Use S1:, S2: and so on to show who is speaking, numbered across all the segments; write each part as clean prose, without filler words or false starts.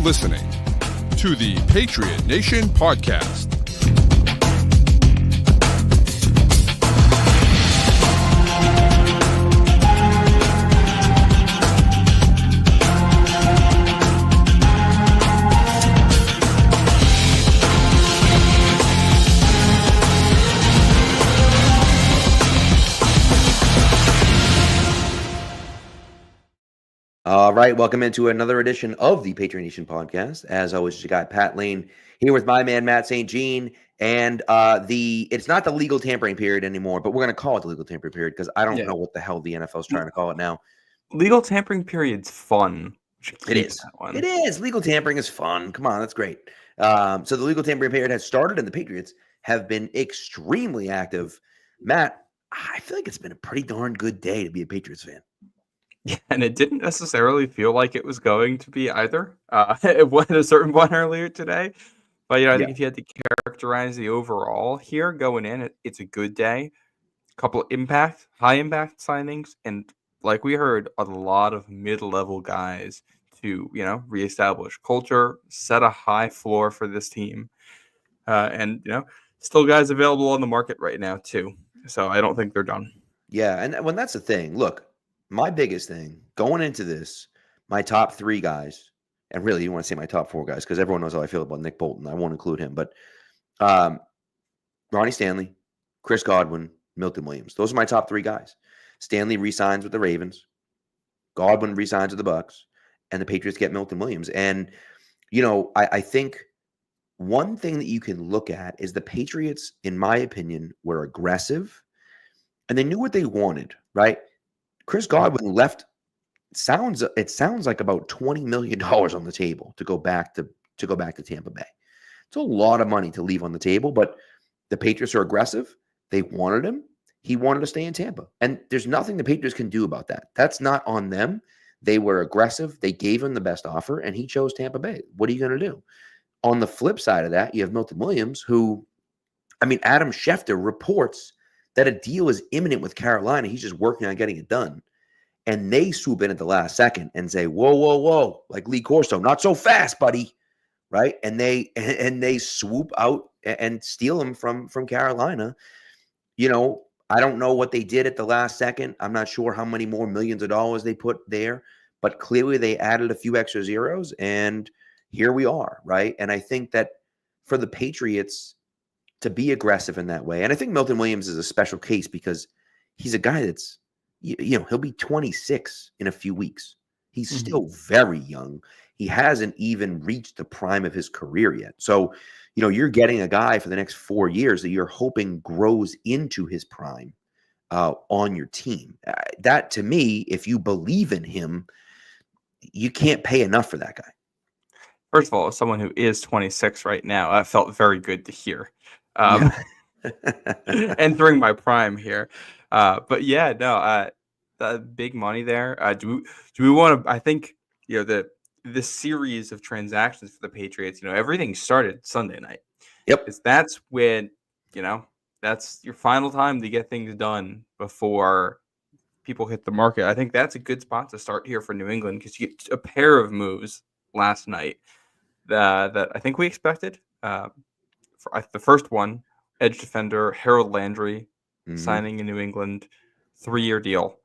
S1: listening to the Patriot Nation Podcast.
S2: All right, welcome into another edition of the Patriot Nation Podcast. As always, you got Pat Lane here with my man Matt St. Jean, and it's not the legal tampering period anymore, but we're going to call it the legal tampering period because I don't know what the hell the NFL is trying to call it now.
S3: Legal tampering period's fun.
S2: It is. It is. Legal tampering is fun. Come on, that's great. So the legal tampering period has started, and the Patriots have been extremely active. Matt, I feel like it's been a pretty darn good day to be a Patriots fan.
S3: Yeah, and it didn't necessarily feel like it was going to be either. It went at a certain point earlier today. But, I think if you had to characterize the overall here going in, it's a good day. A couple of high impact signings, and like we heard, a lot of mid-level guys to, reestablish culture, set a high floor for this team. And, still guys available on the market right now, too. So I don't think they're done.
S2: Yeah, and when that's the thing, look, my biggest thing going into this, my top three guys, and really you want to say my top four guys because everyone knows how I feel about Nick Bolton. I won't include him, but Ronnie Stanley, Chris Godwin, Milton Williams. Those are my top three guys. Stanley re-signs with the Ravens. Godwin re-signs with the Bucks. And the Patriots get Milton Williams. And, I think one thing that you can look at is the Patriots, in my opinion, were aggressive and they knew what they wanted, right? Chris Godwin left. It sounds like about $20 million on the table to go back to Tampa Bay. It's a lot of money to leave on the table, but the Patriots are aggressive. They wanted him. He wanted to stay in Tampa, and there's nothing the Patriots can do about that. That's not on them. They were aggressive. They gave him the best offer, and he chose Tampa Bay. What are you going to do? On the flip side of that, you have Milton Williams, who, Adam Schefter reports that a deal is imminent with Carolina. He's just working on getting it done. And they swoop in at the last second and say, whoa, like Lee Corso, not so fast, buddy. Right? And they swoop out and steal him from Carolina. I don't know what they did at the last second. I'm not sure how many more millions of dollars they put there, but clearly they added a few extra zeros, and here we are, right? And I think that for the Patriots to be aggressive in that way, and I think Milton Williams is a special case because he's a guy that's, he'll be 26 in a few weeks. He's still very young. He hasn't even reached the prime of his career yet. So, you're getting a guy for the next 4 years that you're hoping grows into his prime on your team. That, to me, if you believe in him, you can't pay enough for that guy.
S3: First of all, as someone who is 26 right now, that felt very good to hear. Entering my prime here. But yeah, no, big money there. Do we want to, I think, the series of transactions for the Patriots, everything started Sunday night.
S2: Yep.
S3: Because that's when, that's your final time to get things done before people hit the market. I think that's a good spot to start here for New England because you get a pair of moves last night that I think we expected. The first one, edge defender Harold Landry signing in New England, 3-year deal.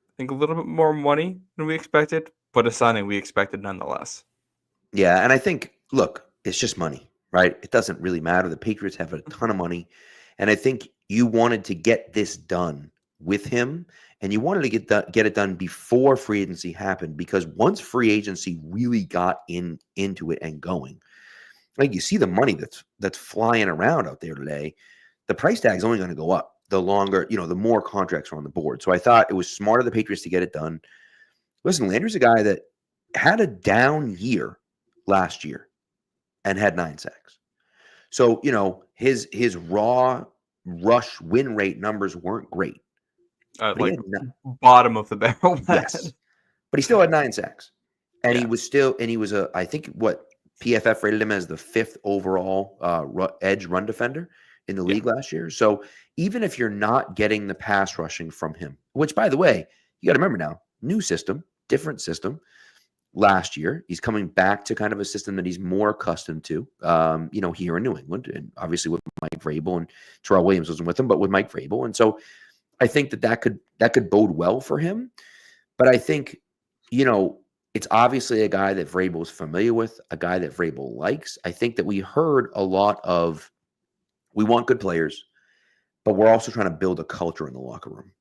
S3: I think a little bit more money than we expected, but a signing we expected nonetheless.
S2: Yeah, and I think, look, it's just money, right? It doesn't really matter. The Patriots have a ton of money, and I think you wanted to get this done with him, and you wanted to get it done before free agency happened, because once free agency really got into it and going, like you see the money that's flying around out there today, the price tag is only going to go up the longer, the more contracts are on the board. So I thought it was smart of the Patriots to get it done. Listen, Landry's a guy that had a down year last year and had 9 sacks. So, his raw rush win rate numbers weren't great.
S3: Bottom of the barrel.
S2: Yes. But he still had 9 sacks. And he was I think what PFF rated him as the 5th overall edge run defender in the league last year. So even if you're not getting the pass rushing from him, which, by the way, you got to remember now, new system, different system. last year. He's coming back to kind of a system that he's more accustomed to, here in New England, and obviously with Mike Vrabel, and Terrell Williams wasn't with him, but with Mike Vrabel. And so I think that could bode well for him. But I think, it's obviously a guy that Vrabel is familiar with, a guy that Vrabel likes. I think that we heard a lot of, we want good players, but we're also trying to build a culture in the locker room.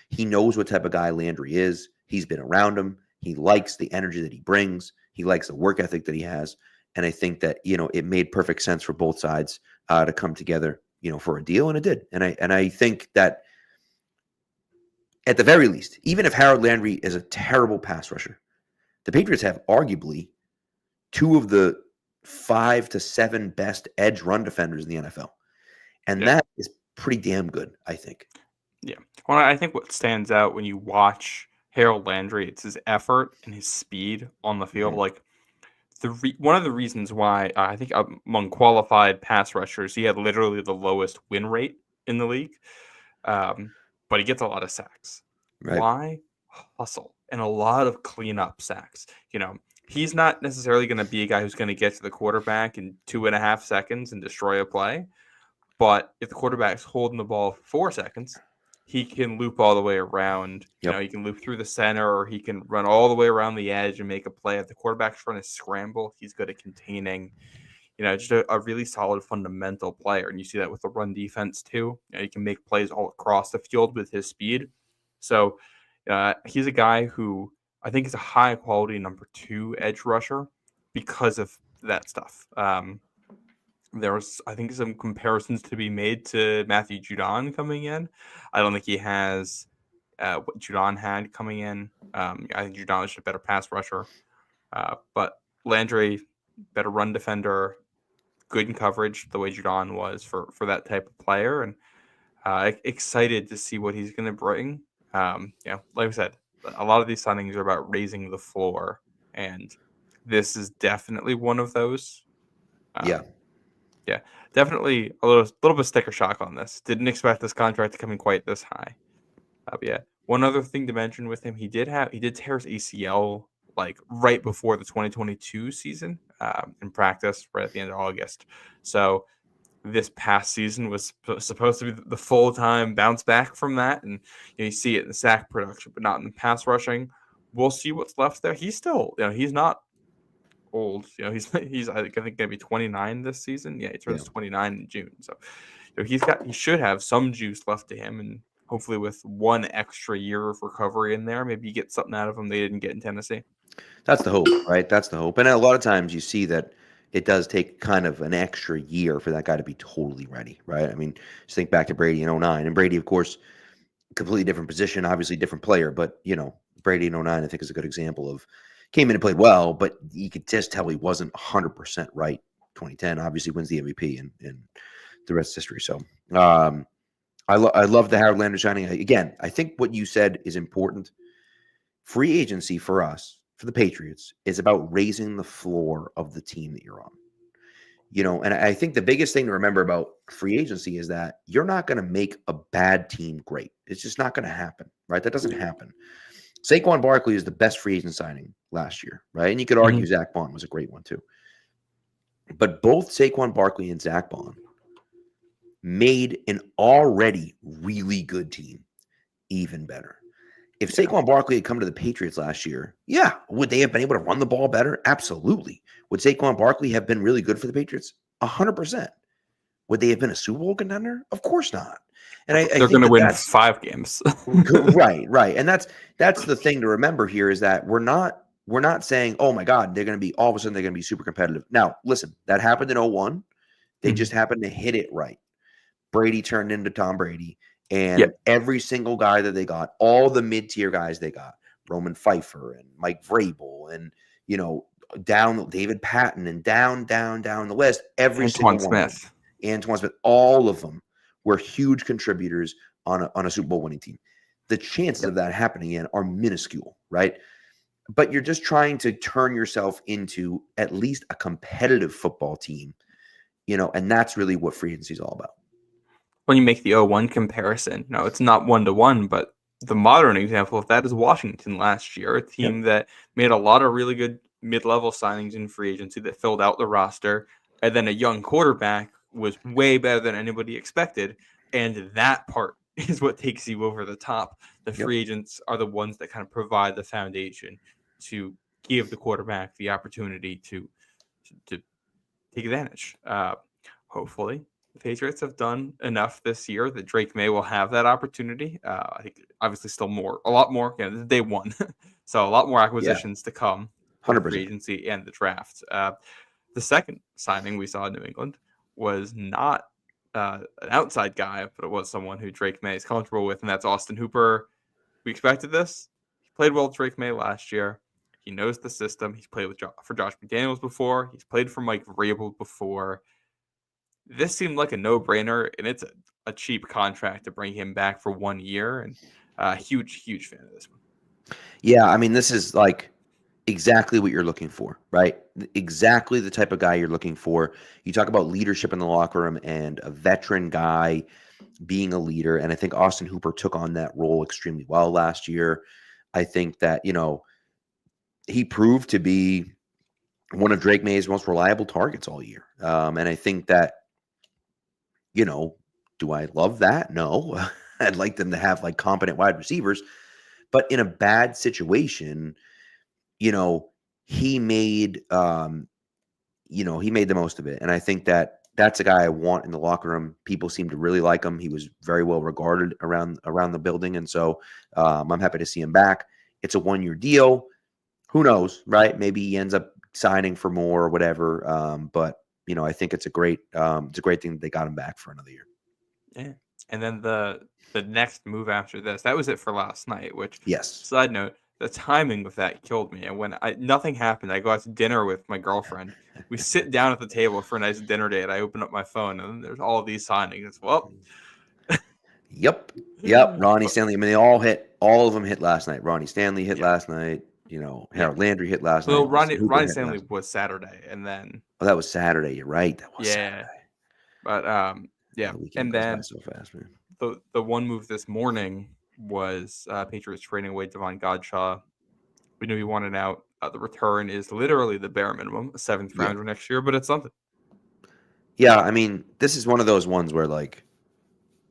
S2: He knows what type of guy Landry is. He's been around him. He likes the energy that he brings. He likes the work ethic that he has. And I think that, it made perfect sense for both sides to come together, for a deal, and it did. And I think that at the very least, even if Harold Landry is a terrible pass rusher, the Patriots have arguably two of the 5 to 7 best edge run defenders in the NFL. And that is pretty damn good, I think.
S3: Yeah. Well, I think what stands out when you watch Harold Landry, it's his effort and his speed on the field.
S2: Mhm.
S3: Like, one of the reasons why I think among qualified pass rushers, he had literally the lowest win rate in the league, but he gets a lot of sacks.
S2: Right.
S3: Why? Hustle and a lot of cleanup sacks. He's not necessarily going to be a guy who's going to get to the quarterback in 2.5 seconds and destroy a play. But if the quarterback's holding the ball for 4 seconds, he can loop all the way around.
S2: Yep.
S3: He can loop through the center, or he can run all the way around the edge and make a play. If the quarterback's trying to scramble, he's good at containing. Just a really solid fundamental player. And you see that with the run defense too. He can make plays all across the field with his speed. So he's a guy who I think is a high quality number 2 edge rusher because of that stuff. There was, I think, some comparisons to be made to Matthew Judon coming in. I don't think he has what Judon had coming in. I think Judon is just a better pass rusher. But Landry, better run defender, good in coverage, the way Judon was for that type of player. And excited to see what he's going to bring. Like I said, a lot of these signings are about raising the floor. And this is definitely one of those. Yeah, definitely a little bit sticker shock on this. Didn't expect this contract to come in quite this high. But yeah, one other thing to mention with him, he did tear his ACL like right before the 2022 season in practice, right at the end of August. So this past season was supposed to be the full-time bounce back from that, and you see it in the sack production, but not in the pass rushing. We'll see what's left there. He's still, he's not old. He's I think going to be 29 this season. Yeah, he turns 29 in June. So he should have some juice left to him, and hopefully with one extra year of recovery in there, maybe you get something out of him they didn't get in Tennessee.
S2: That's the hope, right? That's the hope. And a lot of times you see that it does take kind of an extra year for that guy to be totally ready, right? I mean, just think back to Brady in 2009. And Brady, of course, completely different position, obviously different player, but, Brady in 2009, I think, is a good example of came in and played well, but you could just tell he wasn't 100% right. 2010 obviously wins the MVP, and the rest is history. So I love the Harold Landry signing. Again, I think what you said is important. Free agency for us, for the Patriots, is about raising the floor of the team that you're on. And I think the biggest thing to remember about free agency is that you're not going to make a bad team great. It's just not going to happen, right? That doesn't happen. Saquon Barkley is the best free agent signing last year, right? And you could argue Zach Bond was a great one too. But both Saquon Barkley and Zach Bond made an already really good team even better. If Saquon Barkley had come to the Patriots last year, would they have been able to run the ball better? Absolutely. Would Saquon Barkley have been really good for the Patriots? 100%. Would they have been a Super Bowl contender? Of course not. And I
S3: they're going to win 5 games.
S2: right. And that's the thing to remember here is that we're not saying, oh my God, they're going to be all of a sudden they're going to be super competitive. Now, listen, that happened in 2001. They just happened to hit it right. Brady turned into Tom Brady, and every single guy that they got, all the mid-tier guys they got, Roman Pfeiffer and Mike Vrabel, and down David Patton, and down the list, every
S3: Antoine
S2: single one. Antoine Smith, all of them were huge contributors on a Super Bowl winning team. The chances of that happening again are minuscule, right? But you're just trying to turn yourself into at least a competitive football team, and that's really what free agency is all about.
S3: When you make the 0-1 comparison, it's not 1-to-1, but the modern example of that is Washington last year, a team that made a lot of really good mid-level signings in free agency that filled out the roster, and then a young quarterback was way better than anybody expected, and that part is what takes you over the top. The free agents are the ones that kind of provide the foundation to give the quarterback the opportunity to take advantage. Hopefully, the Patriots have done enough this year that Drake May will have that opportunity. I think obviously still a lot more. This is day one, so a lot more acquisitions to come for
S2: 100%.
S3: free agency and the draft. The second signing we saw in New England was not an outside guy, but it was someone who Drake May is comfortable with, and that's Austin Hooper. We expected this. He played well with Drake May last year. He knows the system. He's played for Josh McDaniels before. He's played for Mike Vrabel before. This seemed like a no-brainer, and it's a cheap contract to bring him back for 1 year. And huge fan of this one.
S2: Yeah, I mean, this is like exactly what you're looking for, right? Exactly the type of guy you're looking for. You talk about leadership in the locker room and a veteran guy being a leader, and I think Austin Hooper took on that role extremely well last year. I think that, he proved to be one of Drake May's most reliable targets all year. And I think that, do I love that? No. I'd like them to have like competent wide receivers, but in a bad situation, he made he made the most of it. And I think that that's a guy I want in the locker room. People seem to really like him. He was very well regarded around the building. And so I'm happy to see him back. It's a 1-year deal. Who knows, right? Maybe he ends up signing for more or whatever. But I think it's a great thing that they got him back for another year.
S3: Yeah. And then the next move after this, that was it for last night, which,
S2: yes.
S3: Side note, the timing of that killed me. And when nothing happened, I go out to dinner with my girlfriend. We sit down at the table for a nice dinner date. I open up my phone, and there's all these signings. Well,
S2: Yep. Ronnie Stanley. I mean, all of them hit last night. Ronnie Stanley hit last night. Harold Landry hit last night.
S3: Well, Ronnie Stanley was Saturday, and then
S2: that was Saturday. You're right. That was Saturday.
S3: But
S2: The weekend goes by so fast, man.
S3: The one move this morning was Patriots trading away Devon Godshaw. We knew he wanted out. The return is literally the bare minimum, a 7th rounder next year, but it's something.
S2: Yeah, I mean, this is one of those ones where like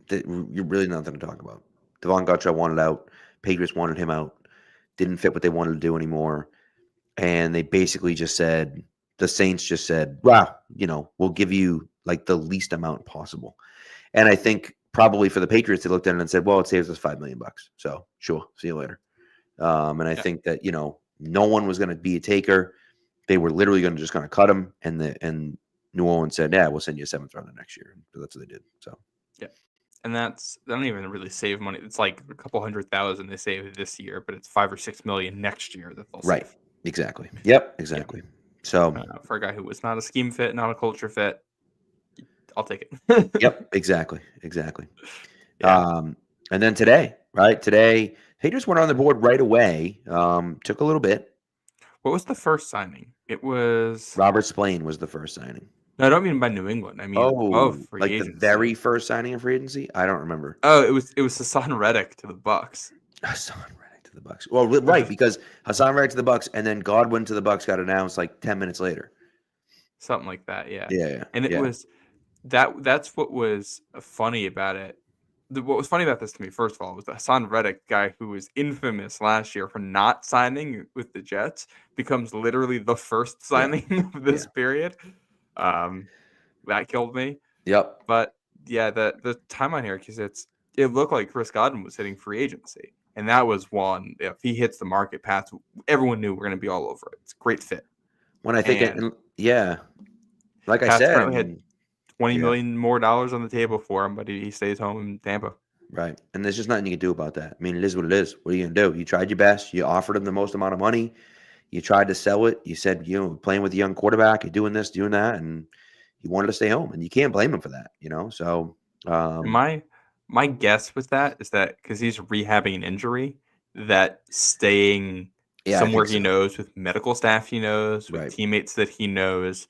S2: you're really nothing to talk about. Devon Godshaw wanted out. Patriots wanted him out. Didn't fit what they wanted to do anymore. And they basically just said, the Saints just said, wow, we'll give you like the least amount possible. And I think probably for the Patriots, they looked at it and said, well, it saves us $5 million. So sure, see you later. And I think that, no one was going to be a taker. They were literally going to just kind of cut him. And New Orleans said, yeah, we'll send you a 7th rounder next year. So that's what they did. So,
S3: yeah. And they don't even really save money. It's like a couple $100,000 they save this year, but it's $5 or $6 million next year that they'll save.
S2: Exactly. Yep. Exactly. Yep. So
S3: for a guy who was not a scheme fit, not a culture fit, I'll take it.
S2: Yep. Exactly.
S3: Yeah.
S2: And then today, they just went on the board right away. Took a little bit.
S3: What was the first signing? It was
S2: Robert Spillane was the first signing.
S3: No, I don't mean by New England. I mean free
S2: like
S3: agency.
S2: The very first signing of free agency. I don't remember.
S3: Oh, it was Hassan Reddick to the Bucks.
S2: Hassan Reddick to the Bucks. Well, right, because Hassan Reddick to the Bucks, and then Godwin to the Bucks got announced like 10 minutes later.
S3: Something like that, yeah.
S2: Yeah.
S3: And it was that's what was funny about it. What was funny about this to me, first of all, was the Hassan Reddick guy who was infamous last year for not signing with the Jets becomes literally the first signing of this period. That killed me.
S2: Yep.
S3: But yeah, the timeline here, because it looked like Chris Godwin was hitting free agency, and that was one. If he hits the market path, everyone knew we're going to be all over it. It's a great fit.
S2: When I think like I said,
S3: currently had $20 million more on the table for him, but he stays home in Tampa.
S2: Right, and there's just nothing you can do about that. I mean, it is what it is. What are you going to do? You tried your best. You offered him the most amount of money. You tried to sell it. You said, playing with a young quarterback, you're doing this, doing that, and he wanted to stay home, and you can't blame him for that, So,
S3: my guess with that is that because he's rehabbing an injury, that staying somewhere he knows, with medical staff he knows, with teammates that he knows,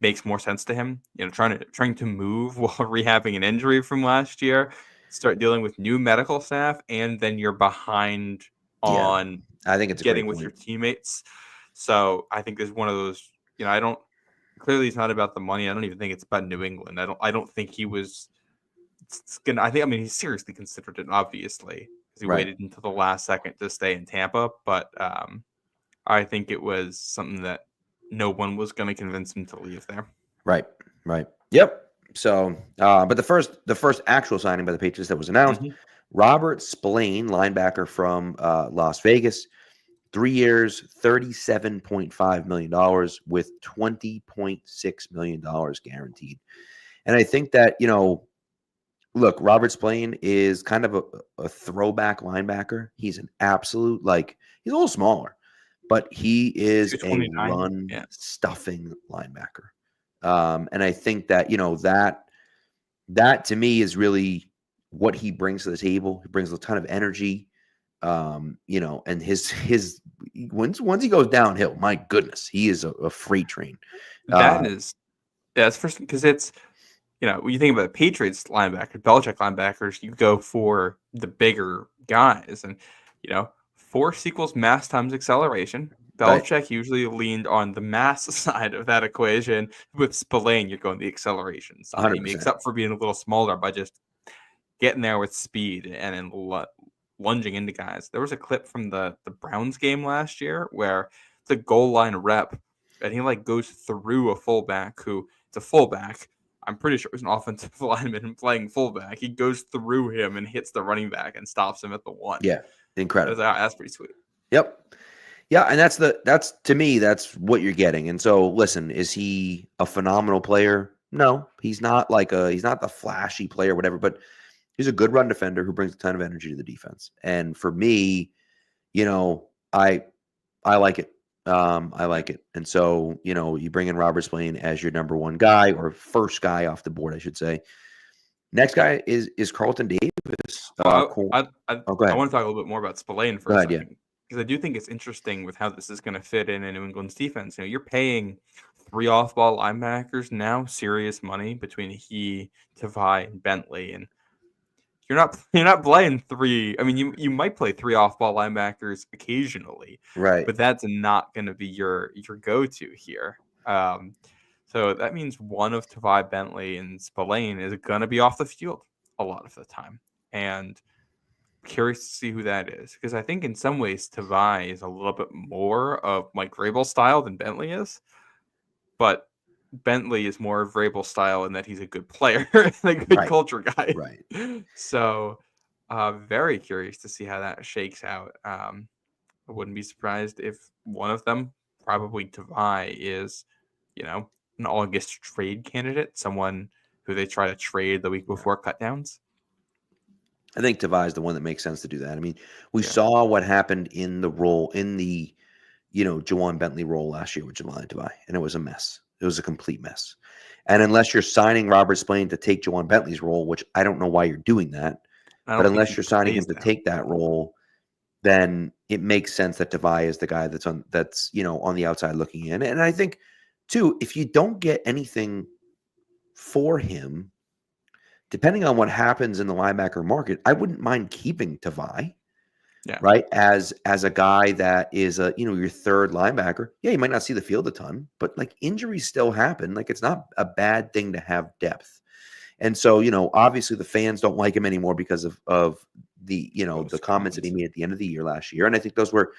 S3: makes more sense to him. Trying to move while rehabbing an injury from last year start dealing with new medical staff, and then you're behind on
S2: I think it's a
S3: getting
S2: great
S3: with
S2: point.
S3: your teammates. So I think there's one of those, I don't, clearly it's not about the money. I don't even think it's about New England. I don't think he was gonna, he seriously considered it, obviously, because he
S2: Right.
S3: waited until the last second to stay in Tampa. But I think it was something that no one was going to convince him to leave there.
S2: Right. Yep. So, but the first actual signing by the Patriots that was announced, Robert Spillane, linebacker from Las Vegas, 3 years, $37.5 million with $20.6 million guaranteed. And I think that, look, Robert Spillane is kind of a throwback linebacker. He's an absolute, he's a little smaller, but he is a
S3: 229,
S2: run
S3: yeah.
S2: stuffing linebacker. And I think that, that to me is really what he brings to the table. He brings a ton of energy, and his once he goes downhill, my goodness, he is a freight train.
S3: That's first, because it's, when you think about Patriots linebackers, Belichick linebackers, you go for the bigger guys, and force equals mass times acceleration. Belichick usually leaned on the mass side of that equation. With Spillane, you're going the acceleration side.
S2: 100%.
S3: He makes up for being a little smaller by just getting there with speed and lunging into guys. There was a clip from the Browns game last year where the goal line rep, and he goes through a fullback who, it's a fullback. I'm pretty sure it was an offensive lineman playing fullback. He goes through him and hits the running back and stops him at the 1.
S2: Yeah, incredible.
S3: That's pretty sweet.
S2: Yep. Yeah, and that's to me, that's what you're getting. And so, listen, is he a phenomenal player? No, he's not he's not the flashy player, whatever, but he's a good run defender who brings a ton of energy to the defense. And for me, I like it. I like it. And so, you bring in Robert Spillane as your number one guy, or first guy off the board, I should say. Next guy is Carlton Davis.
S3: Cool. I
S2: go ahead.
S3: want to talk a little bit more about Spillane for
S2: Go
S3: a
S2: ahead,
S3: second. Because I do think it's interesting with how this is going to fit in New England's defense. You're paying 3 off-ball linebackers now, serious money between he, Tavai, and Bentley, and you're not playing 3. I mean, you might play 3 off-ball linebackers occasionally,
S2: right?
S3: But that's not going to be your go-to here. So that means one of Tavai, Bentley, and Spillane is going to be off the field a lot of the time, and curious to see who that is, because I think in some ways Tavai is a little bit more of Mike Vrabel style than Bentley is, but Bentley is more of Vrabel style in that he's a good player and a good culture guy.
S2: Right.
S3: So very curious to see how that shakes out. I wouldn't be surprised if one of them, probably Tavai, is, an August trade candidate, someone who they try to trade the week before cutdowns.
S2: I think Tavai is the one that makes sense to do that. I mean, we saw what happened in the Juwan Bentley role last year with Jamal Tavai, and it was a mess. It was a complete mess. And unless you're signing Robert Spillane to take Juwan Bentley's role, which I don't know why you're doing that, but unless you're signing him to take that role, then it makes sense that Tavai is the guy that's on the outside looking in. And I think, too, if you don't get anything for him, depending on what happens in the linebacker market, I wouldn't mind keeping Tavai, right? As a guy that is your third linebacker. Yeah, you might not see the field a ton, but injuries still happen. It's not a bad thing to have depth. And so, obviously the fans don't like him anymore because of the the comments that he made at the end of the year last year. And I think those were,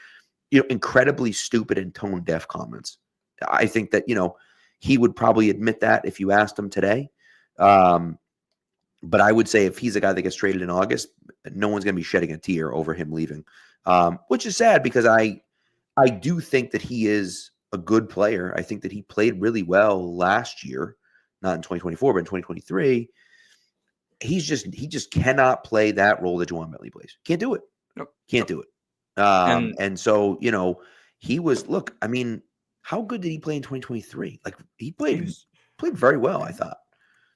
S2: incredibly stupid and tone deaf comments. I think that, he would probably admit that if you asked him today. But I would say if he's a guy that gets traded in August, no one's going to be shedding a tear over him leaving, which is sad because I do think that he is a good player. I think that he played really well last year, not in 2024, but in 2023. He just cannot play that role that Juwan Bentley plays. Can't do it.
S3: Nope.
S2: Can't do it. And so, he was, look, I mean, how good did he play in 2023? He played very well, I thought.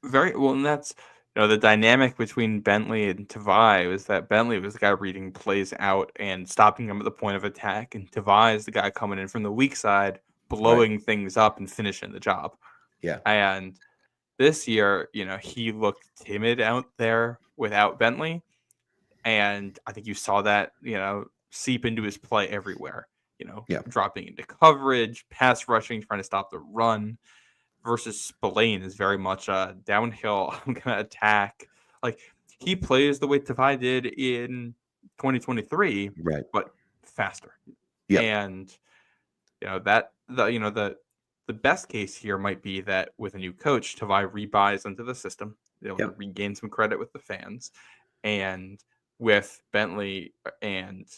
S3: Very well, and that's the dynamic between Bentley and Tavai was that Bentley was the guy reading plays out and stopping them at the point of attack, and Tavai is the guy coming in from the weak side, blowing things up and finishing the job.
S2: Yeah.
S3: And this year, he looked timid out there without Bentley. And I think you saw that, seep into his play everywhere,
S2: Yeah.
S3: dropping into coverage, pass rushing, trying to stop the run versus Spillane is very much a downhill. I'm going to attack. Like he plays the way Tavai did in 2023,
S2: Right.
S3: but faster.
S2: Yeah.
S3: And, the best case here might be that with a new coach, Tavai rebuys into the system, able to regain some credit with the fans. And with Bentley and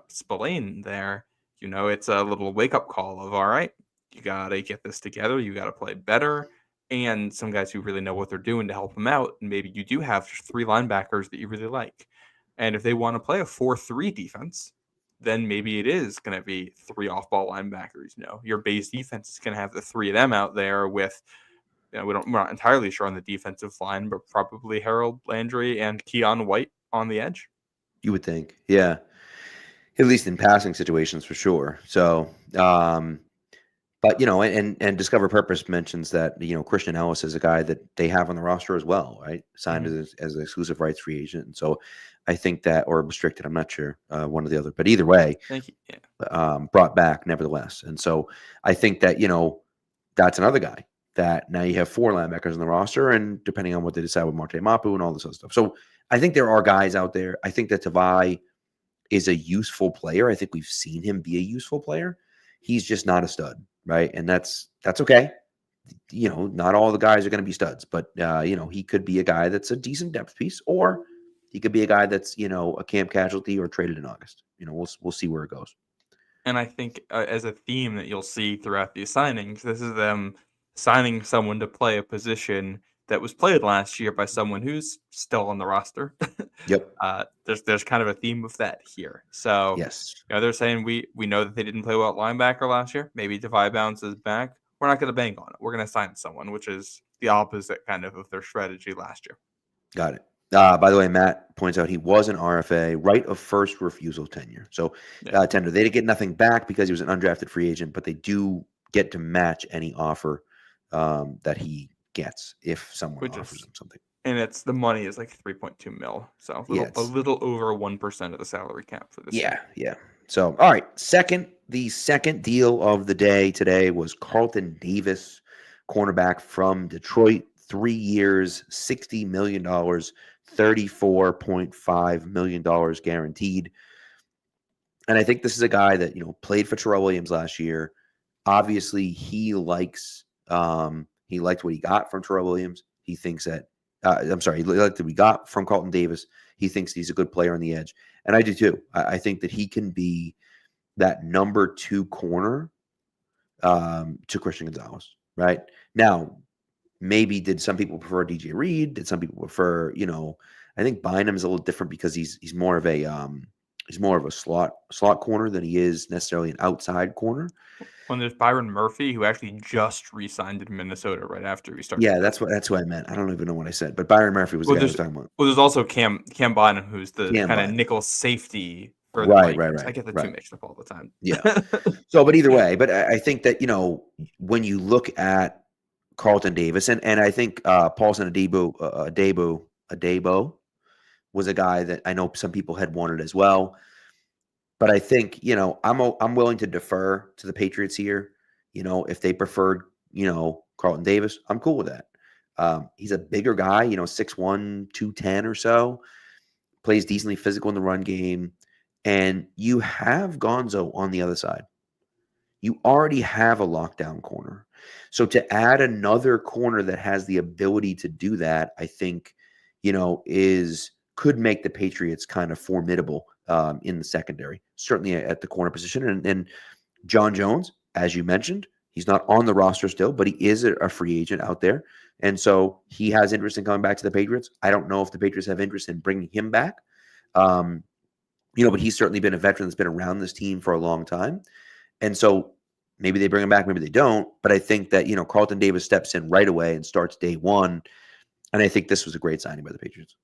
S3: Spillane there, it's a little wake-up call of, all right, you got to get this together. You got to play better. And some guys who really know what they're doing to help them out. And maybe you do have 3 linebackers that you really like. And if they want to play a 4-3 defense, then maybe it is going to be 3 off-ball linebackers. Your base defense is going to have the 3 of them out there with, we're not entirely sure on the defensive line, but probably Harold Landry and Keon White on the edge.
S2: You would think, yeah, at least in passing situations for sure. So, but and Discover Purpose mentions that Christian Ellis is a guy that they have on the roster as well, right? Signed as an exclusive rights free agent, and so I think that, or restricted, I'm not sure, one or the other, but either way, brought back nevertheless. And so I think that that's another guy that now you have 4 linebackers on the roster, and depending on what they decide with Marte Mapu and all this other stuff. So I think there are guys out there. I think that Tavai is a useful player. I think we've seen him be a useful player. He's just not a stud, right? And that's okay. Not all the guys are going to be studs, but he could be a guy that's a decent depth piece, or he could be a guy that's a camp casualty or traded in August. We'll see where it goes.
S3: And I think as a theme that you'll see throughout these signings, this is them signing someone to play a position that was played last year by someone who's still on the roster.
S2: Yep.
S3: There's kind of a theme of that here. So
S2: yes,
S3: they're saying we know that they didn't play well at linebacker last year. Maybe Tavai bounces back. We're not going to bank on it. We're going to sign someone, which is the opposite kind of their strategy last year.
S2: Got it. By the way, Matt points out he was an RFA, right of first refusal tenure. So tender. They didn't get nothing back because he was an undrafted free agent, but they do get to match any offer that he gets if someone offers him something.
S3: And it's the money is like 3.2 mil, so a little over 1% of the salary cap for this.
S2: Yeah. So all right, the second deal of the day today was Carlton Davis, cornerback from Detroit, 3 years, $60 million, $34.5 million guaranteed. And I think this is a guy that played for Terrell Williams last year. Obviously, he liked what he got from Terrell Williams. He thinks that he liked what we got from Carlton Davis. He thinks he's a good player on the edge, and I do too. I think that he can be that number 2 corner to Christian Gonzalez. Right now, maybe did some people prefer DJ Reed? Did some people prefer I think Bynum is a little different because he's more of a slot corner than he is necessarily an outside corner.
S3: When there's Byron Murphy, who actually just re-signed in Minnesota right after he started.
S2: Yeah, that's what I meant. I don't even know what I said, but Byron Murphy was the guy I was talking about.
S3: Well, there's also Cam Bynum, who's the kind of nickel safety for the Vikings. I get the two mixed up all the time.
S2: Yeah. So, but either way, but I think that when you look at Carlton Davis and I think Paulson Adebo was a guy that I know some people had wanted as well. But I think, I'm willing to defer to the Patriots here. If they preferred, Carlton Davis, I'm cool with that. He's a bigger guy, 6'1", 210 or so, plays decently physical in the run game. And you have Gonzo on the other side. You already have a lockdown corner. So to add another corner that has the ability to do that, I think, could make the Patriots kind of formidable in the secondary, certainly at the corner position. And John Jones, as you mentioned, he's not on the roster still, but he is a free agent out there. And so he has interest in coming back to the Patriots. I don't know if the Patriots have interest in bringing him back. But he's certainly been a veteran that's been around this team for a long time. And so maybe they bring him back, maybe they don't. But I think that, Carlton Davis steps in right away and starts day one. And I think this was a great signing by the Patriots.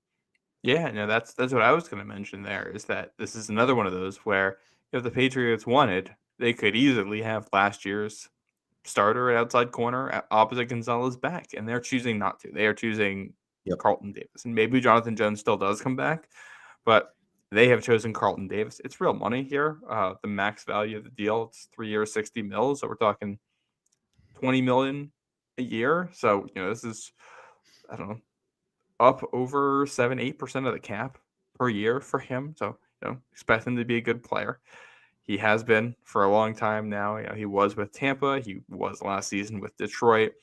S3: Yeah, no, that's what I was going to mention there, is that this is another one of those where if the Patriots wanted, they could easily have last year's starter at outside corner opposite Gonzalez back, and they're choosing not to. They are choosing
S2: Yep.
S3: Carlton Davis. And maybe Jonathan Jones still does come back, but they have chosen Carlton Davis. It's real money here. The max value of the deal, it's 3 years, 60 mils. So we're talking 20 million a year. So, this is, I don't know, up over 7-8% of the cap per year for him. So, expect him to be a good player. He has been for a long time now. He was with Tampa. He was last season with Detroit.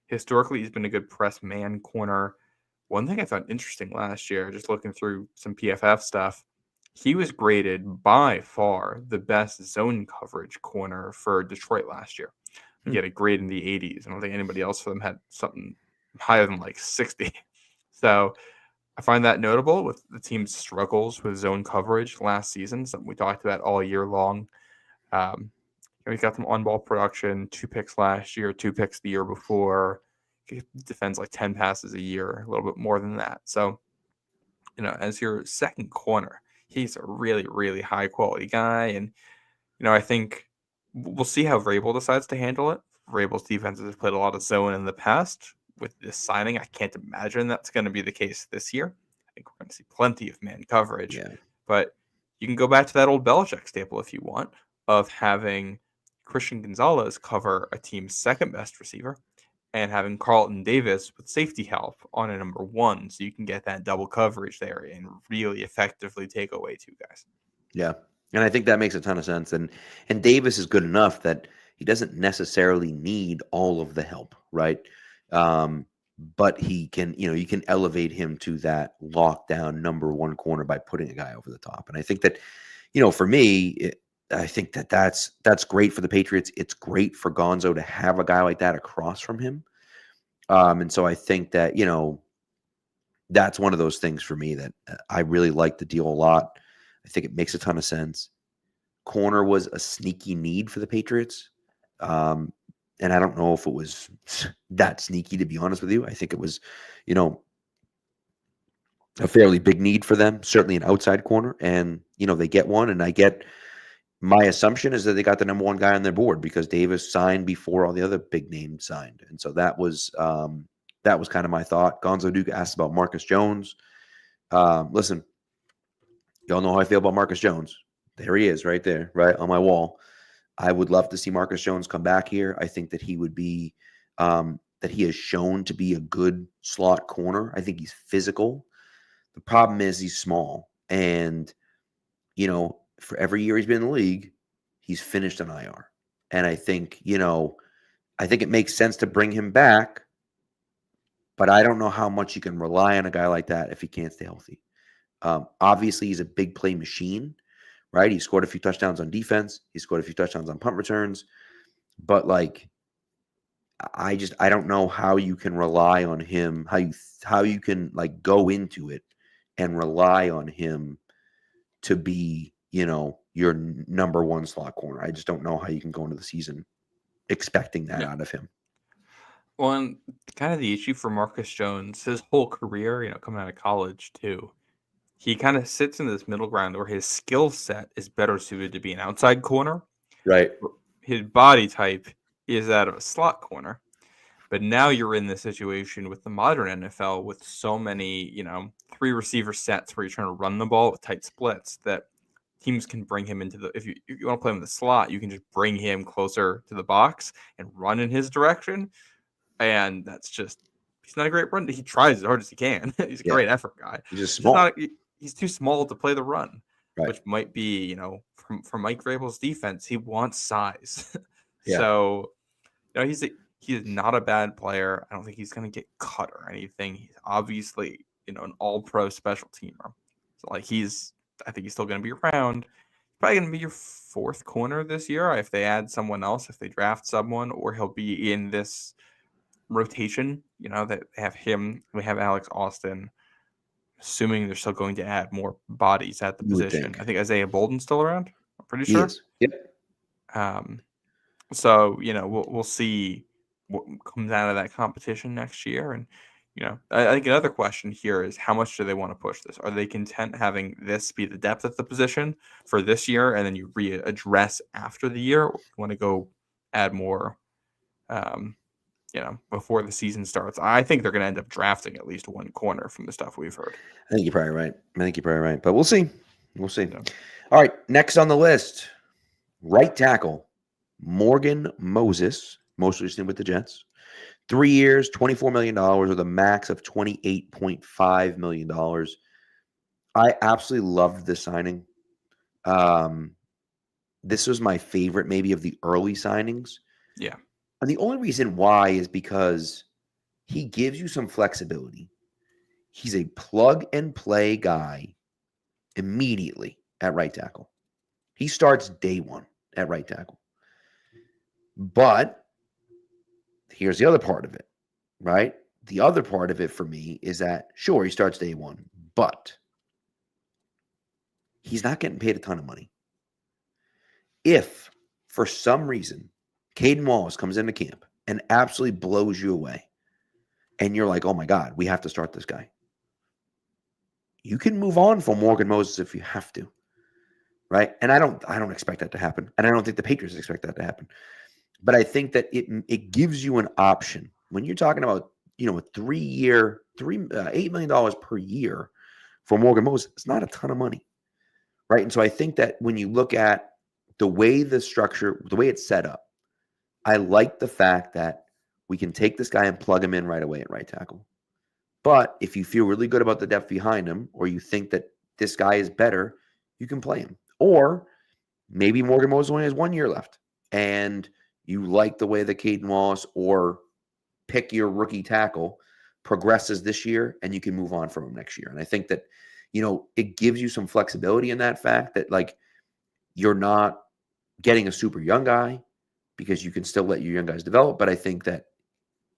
S3: Historically, he's been a good press man corner. One thing I found interesting last year, just looking through some PFF stuff, he was graded by far the best zone coverage corner for Detroit last year. He had a grade in the 80s. I don't think anybody else for them had something higher than like 60. So I find that notable with the team's struggles with zone coverage last season, something we talked about all year long. He got some on-ball production, 2 picks last year, 2 picks the year before. He defends like 10 passes a year, a little bit more than that. So, as your second corner, he's a really, really high-quality guy. And, I think we'll see how Vrabel decides to handle it. Vrabel's defenses have played a lot of zone in the past. With this signing, I can't imagine that's going to be the case this year. I think we're going to see plenty of man coverage.
S2: Yeah.
S3: But you can go back to that old Belichick staple if you want, of having Christian Gonzalez cover a team's second best receiver and having Carlton Davis with safety help on a number 1. So you can get that double coverage there and really effectively take away 2 guys.
S2: Yeah. And I think that makes a ton of sense. And Davis is good enough that he doesn't necessarily need all of the help, right? But he can, you can elevate him to that lockdown number 1 corner by putting a guy over the top. And I think that, for me, I think that that's great for the Patriots. It's great for Gonzo to have a guy like that across from him. And so I think that, that's one of those things for me that I really like the deal a lot. I think it makes a ton of sense. Corner was a sneaky need for the Patriots. And I don't know if it was that sneaky, to be honest with you. I think it was, a fairly big need for them, certainly an outside corner. And, they get one. And my assumption is that they got the number 1 guy on their board because Davis signed before all the other big names signed. And so that was kind of my thought. Gonzo Duke asked about Marcus Jones. Listen, y'all know how I feel about Marcus Jones. There he is right there, right on my wall. I would love to see Marcus Jones come back here. I think that he would be, that he has shown to be a good slot corner. I think he's physical. The problem is he's small. And, for every year he's been in the league, he's finished on IR. And I think, I think it makes sense to bring him back, but I don't know how much you can rely on a guy like that if he can't stay healthy. Obviously, he's a big play machine, right? He scored a few touchdowns on defense. He scored a few touchdowns on punt returns. But, I don't know how you can rely on him, how you can, go into it and rely on him to be, your number 1 slot corner. I just don't know how you can go into the season expecting that out of him.
S3: Well, and kind of the issue for Marcus Jones, his whole career, coming out of college too, he kind of sits in this middle ground where his skill set is better suited to be an outside corner.
S2: Right.
S3: His body type is that of a slot corner. But now you're in this situation with the modern NFL with so many, 3 receiver sets where you're trying to run the ball with tight splits that teams can bring him into if you want to play him in the slot, you can just bring him closer to the box and run in his direction. And that's just, he's not a great run. He tries as hard as he can. He's a great effort guy.
S2: He's just small.
S3: He's too small to play the run,
S2: right.
S3: Which might be, from Mike Vrabel's defense, he wants size.
S2: Yeah.
S3: So, he's not a bad player. I don't think he's going to get cut or anything. He's obviously, an all-pro special teamer. So, I think he's still going to be around. He's probably going to be your 4th corner this year if they add someone else, if they draft someone, or he'll be in this rotation, that they have him. We have Alex Austin, assuming they're still going to add more bodies at the position. I think Isaiah Bolden's still around. I'm pretty sure.
S2: Yep.
S3: So, we'll see what comes out of that competition next year. And, I think another question here is how much do they want to push this? Are they content having this be the depth at the position for this year and then you readdress after the year? Or you want to go add more before the season starts. I think they're going to end up drafting at least one corner from the stuff we've heard.
S2: I think you're probably right. But we'll see. We'll see.
S3: Yeah.
S2: All right. Next on the list, right tackle, Morgan Moses, most recently with the Jets. 3 years, $24 million with a max of $28.5 million. I absolutely loved this signing. This was my favorite maybe of the early signings.
S3: Yeah.
S2: And the only reason why is because he gives you some flexibility. He's a plug and play guy immediately at right tackle. He starts day one at right tackle. But here's the other part of it, right? The other part of it for me is that, sure, he starts day one, but he's not getting paid a ton of money. If, for some reason, Caden Wallace comes into camp and absolutely blows you away, and you're like, oh my God, we have to start this guy, you can move on from Morgan Moses if you have to, right? And I don't expect that to happen, and I don't think the Patriots expect that to happen. But I think that it gives you an option when you're talking about a 3 year, $8 million per year for Morgan Moses. It's not a ton of money, right? And so I think that when you look at the way the structure, the way it's set up, I like the fact that we can take this guy and plug him in right away at right tackle. But if you feel really good about the depth behind him, or you think that this guy is better, you can play him. Or maybe Morgan Moses only has 1 year left, and you like the way that Caden Wallace, or pick your rookie tackle, progresses this year, and you can move on from him next year. And I think that, it gives you some flexibility in that fact that, like, you're not getting a super young guy because you can still let your young guys develop. But I think that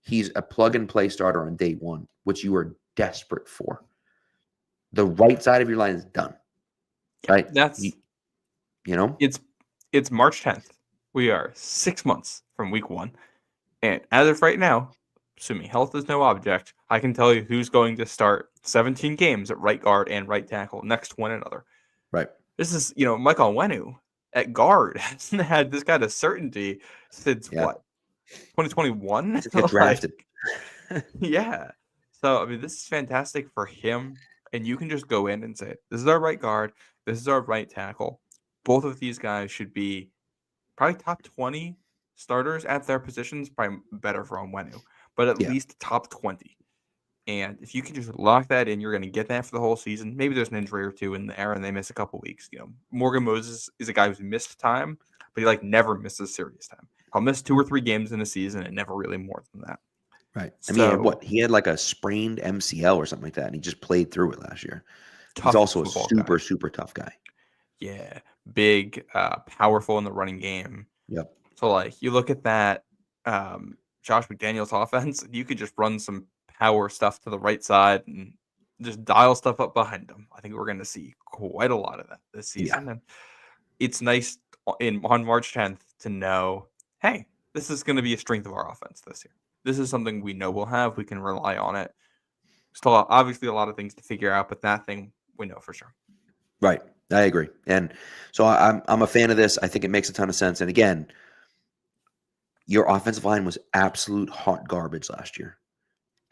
S2: he's a plug and play starter on day one, which you are desperate for. The right side of your line is done, right?
S3: That's it's March 10th. We are 6 months from week 1. And as of right now, assuming health is no object, I can tell you who's going to start 17 games at right guard and right tackle next to one another.
S2: Right.
S3: This is, Michael Onwenu at guard hasn't had this kind of certainty since what? 2021?
S2: Just get drafted.
S3: Yeah. So, this is fantastic for him. And you can just go in and say, this is our right guard. This is our right tackle. Both of these guys should be probably top 20 starters at their positions, probably better for Onwenu, but at least top 20. And if you can just lock that in, you're going to get that for the whole season. Maybe there's an injury or two in there and they miss a couple weeks. Morgan Moses is a guy who's missed time, but he never misses serious time. He'll miss 2 or 3 games in a season and never really more than that.
S2: Right. He had like a sprained MCL or something like that, and he just played through it last year. He's also a super, super tough guy.
S3: Yeah. Big, powerful in the running game.
S2: Yep.
S3: So, you look at that Josh McDaniels offense, you could just run some power stuff to the right side and just dial stuff up behind them. I think we're going to see quite a lot of that this season. Yeah. And it's nice on March 10th to know, hey, this is going to be a strength of our offense this year. This is something we know we'll have. We can rely on it. Still, obviously, a lot of things to figure out, but that thing we know for sure.
S2: Right. I agree. And so I'm a fan of this. I think it makes a ton of sense. And again, your offensive line was absolute hot garbage last year.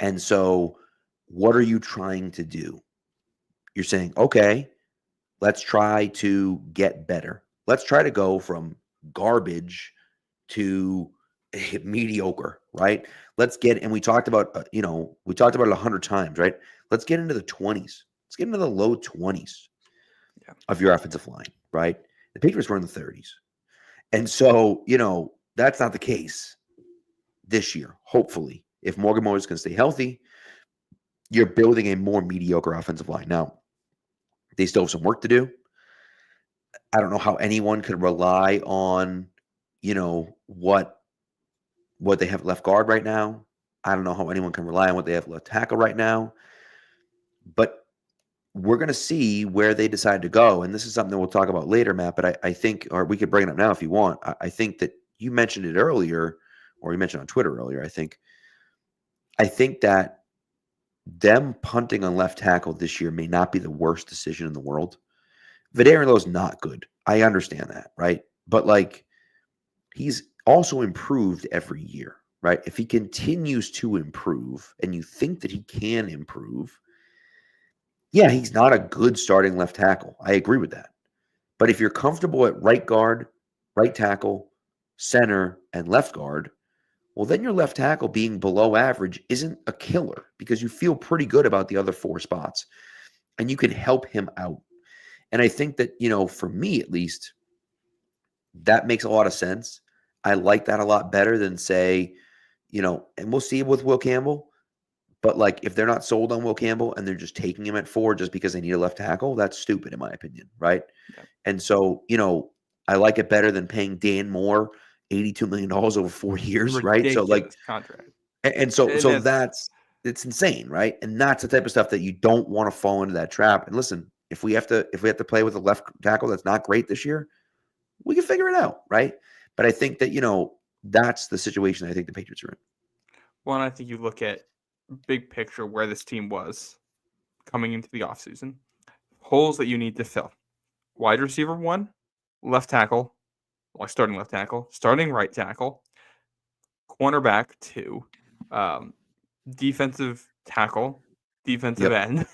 S2: And so what are you trying to do? You're saying, okay, let's try to get better. Let's try to go from garbage to mediocre, right? Let's get, and we talked about, it 100 times, right? Let's get into the 20s. Let's get into the low 20s of your offensive line, right? The Patriots were in the 30s. And so, that's not the case this year, hopefully. If Morgan Moses can stay healthy, you're building a more mediocre offensive line. Now, they still have some work to do. I don't know how anyone could rely on, what they have left guard right now. I don't know how anyone can rely on what they have left tackle right now. But we're going to see where they decide to go. And this is something that we'll talk about later, Matt, but I think, or we could bring it up now if you want. I think that you mentioned it earlier, or you mentioned on Twitter earlier, I think that them punting on left tackle this year may not be the worst decision in the world. Vederilo's not good. I understand that, right? But he's also improved every year, right? If he continues to improve and you think that he can improve, yeah, he's not a good starting left tackle. I agree with that. But if you're comfortable at right guard, right tackle, center, and left guard, well, then your left tackle being below average isn't a killer because you feel pretty good about the other 4 spots and you can help him out. And I think that, for me at least, that makes a lot of sense. I like that a lot better than say, and we'll see with Will Campbell, but like if they're not sold on Will Campbell and they're just taking him at 4 just because they need a left tackle, that's stupid in my opinion, right?
S3: Yeah.
S2: And so, I like it better than paying Dan Moore $82 million over 4 years, right? So like,
S3: Ridiculous contract.
S2: and so
S3: And
S2: it's insane, right? And that's the type of stuff that you don't want to fall into that trap. And listen, if we have to play with a left tackle that's not great this year, we can figure it out, right? But I think that, that's the situation I think the Patriots are in.
S3: Well, I think you look at big picture where this team was coming into the offseason. Holes that you need to fill. Wide receiver 1, left tackle, starting left tackle, starting right tackle, cornerback 2, defensive tackle, defensive end.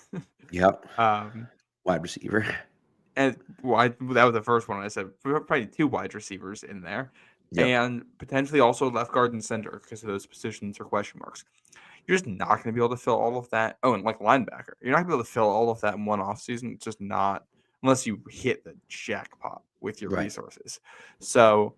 S2: Yep. Wide receiver.
S3: And that was the first one I said. Probably 2 wide receivers in there.
S2: Yep.
S3: And potentially also left guard and center because those positions are question marks. You're just not going to be able to fill all of that. Oh, and like linebacker. You're not going to be able to fill all of that in one offseason. It's just not, unless you hit the jackpot with your resources. So,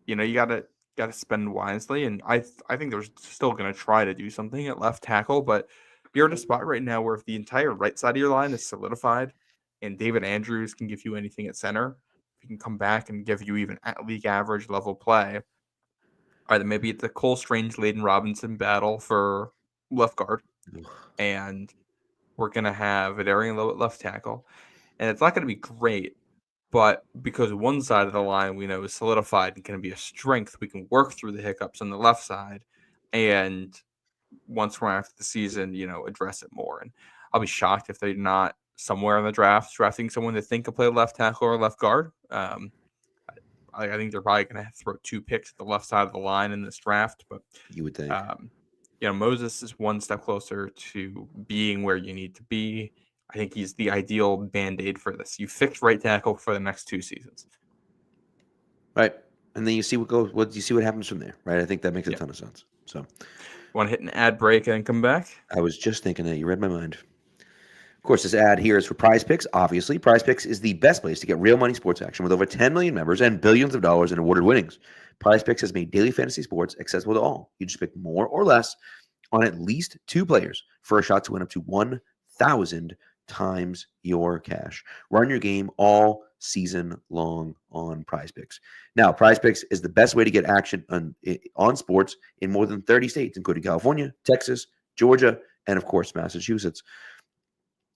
S3: you gotta spend wisely. And I think they're still going to try to do something at left tackle, but you're in a spot right now where if the entire right side of your line is solidified and David Andrews can give you anything at center, if he can come back and give you even at league average level play, either maybe it's a Cole Strange, Layden Robinson battle for left guard, and we're going to have Adarian Lowe at left tackle. And it's not going to be great, but because one side of the line we know is solidified and can be a strength, we can work through the hiccups on the left side. And once we're after the season, address it more. And I'll be shocked if they're not somewhere in the draft drafting someone they think can play left tackle or left guard. I think they're probably going to throw 2 picks at the left side of the line in this draft, but
S2: you would think,
S3: Moses is one step closer to being where you need to be. I think he's the ideal Band-Aid for this. You fix right tackle for the next 2 seasons.
S2: Right. And then you see what happens from there, right? I think that makes a ton of sense. So
S3: want to hit an ad break and come back?
S2: I was just thinking that. You read my mind. Of course, this ad here is for Prize Picks. Obviously, Prize Picks is the best place to get real money sports action with over 10 million members and billions of dollars in awarded winnings. Prize Picks has made daily fantasy sports accessible to all. You just pick more or less on at least 2 players for a shot to win up to 1,000 times your cash. Run your game all season long on Prize Picks. Now, Prize Picks is the best way to get action on sports in more than 30 states, including California, Texas, Georgia, and of course, Massachusetts.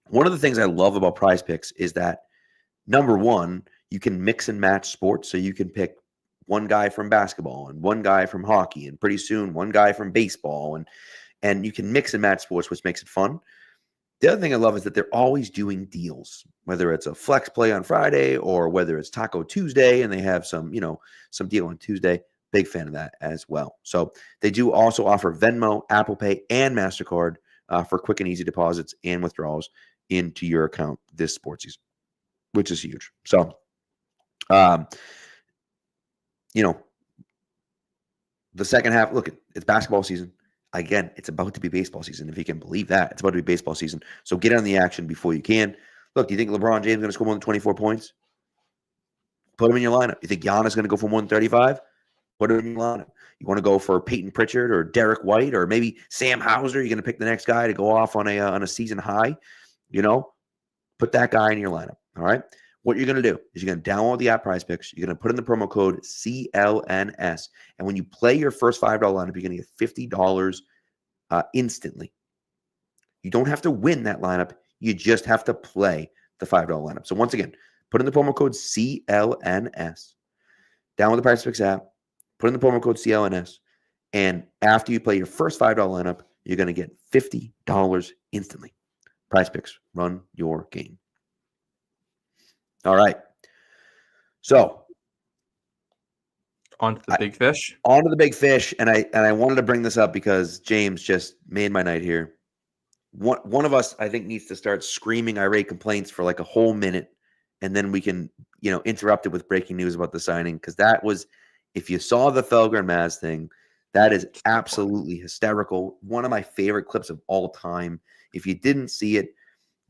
S2: One of the things I love about Prize Picks is that, number one, you can mix and match sports. So you can pick one guy from basketball and one guy from hockey, and pretty soon one guy from baseball, and you can mix and match sports, which makes it fun. The other thing I love is that they're always doing deals, whether it's a flex play on Friday or whether it's Taco Tuesday and they have some deal on Tuesday. Big fan of that as well. So they do also offer Venmo, Apple Pay, and MasterCard for quick and easy deposits and withdrawals into your account this sports season, which is huge. So, the second half, look, it's basketball season. Again, it's about to be baseball season. If you can believe that, it's about to be baseball season. So get on the action before you can. Look, do you think LeBron James is going to score more than 24 points? Put him in your lineup. You think Giannis is going to go for more than 35? Put him in your lineup. You want to go for Peyton Pritchard or Derek White or maybe Sam Hauser? You're going to pick the next guy to go off on a season high. Put that guy in your lineup. All right. What you're going to do is you're going to download the app Prize Picks. You're going to put in the promo code CLNS. And when you play your first $5 lineup, you're going to get $50 instantly. You don't have to win that lineup. You just have to play the $5 lineup. So once again, put in the promo code CLNS. Download the Prize Picks app. Put in the promo code CLNS. And after you play your first $5 lineup, you're going to get $50 instantly. Prize Picks, run your game. All right. So,
S3: On to the big fish.
S2: On to the big fish, and I wanted to bring this up because James just made my night here. One of us, I think, needs to start screaming irate complaints for like a whole minute, and then we can, interrupt it with breaking news about the signing, because that was, if you saw the Felger and Maz thing, that is absolutely hysterical. One of my favorite clips of all time. If you didn't see it,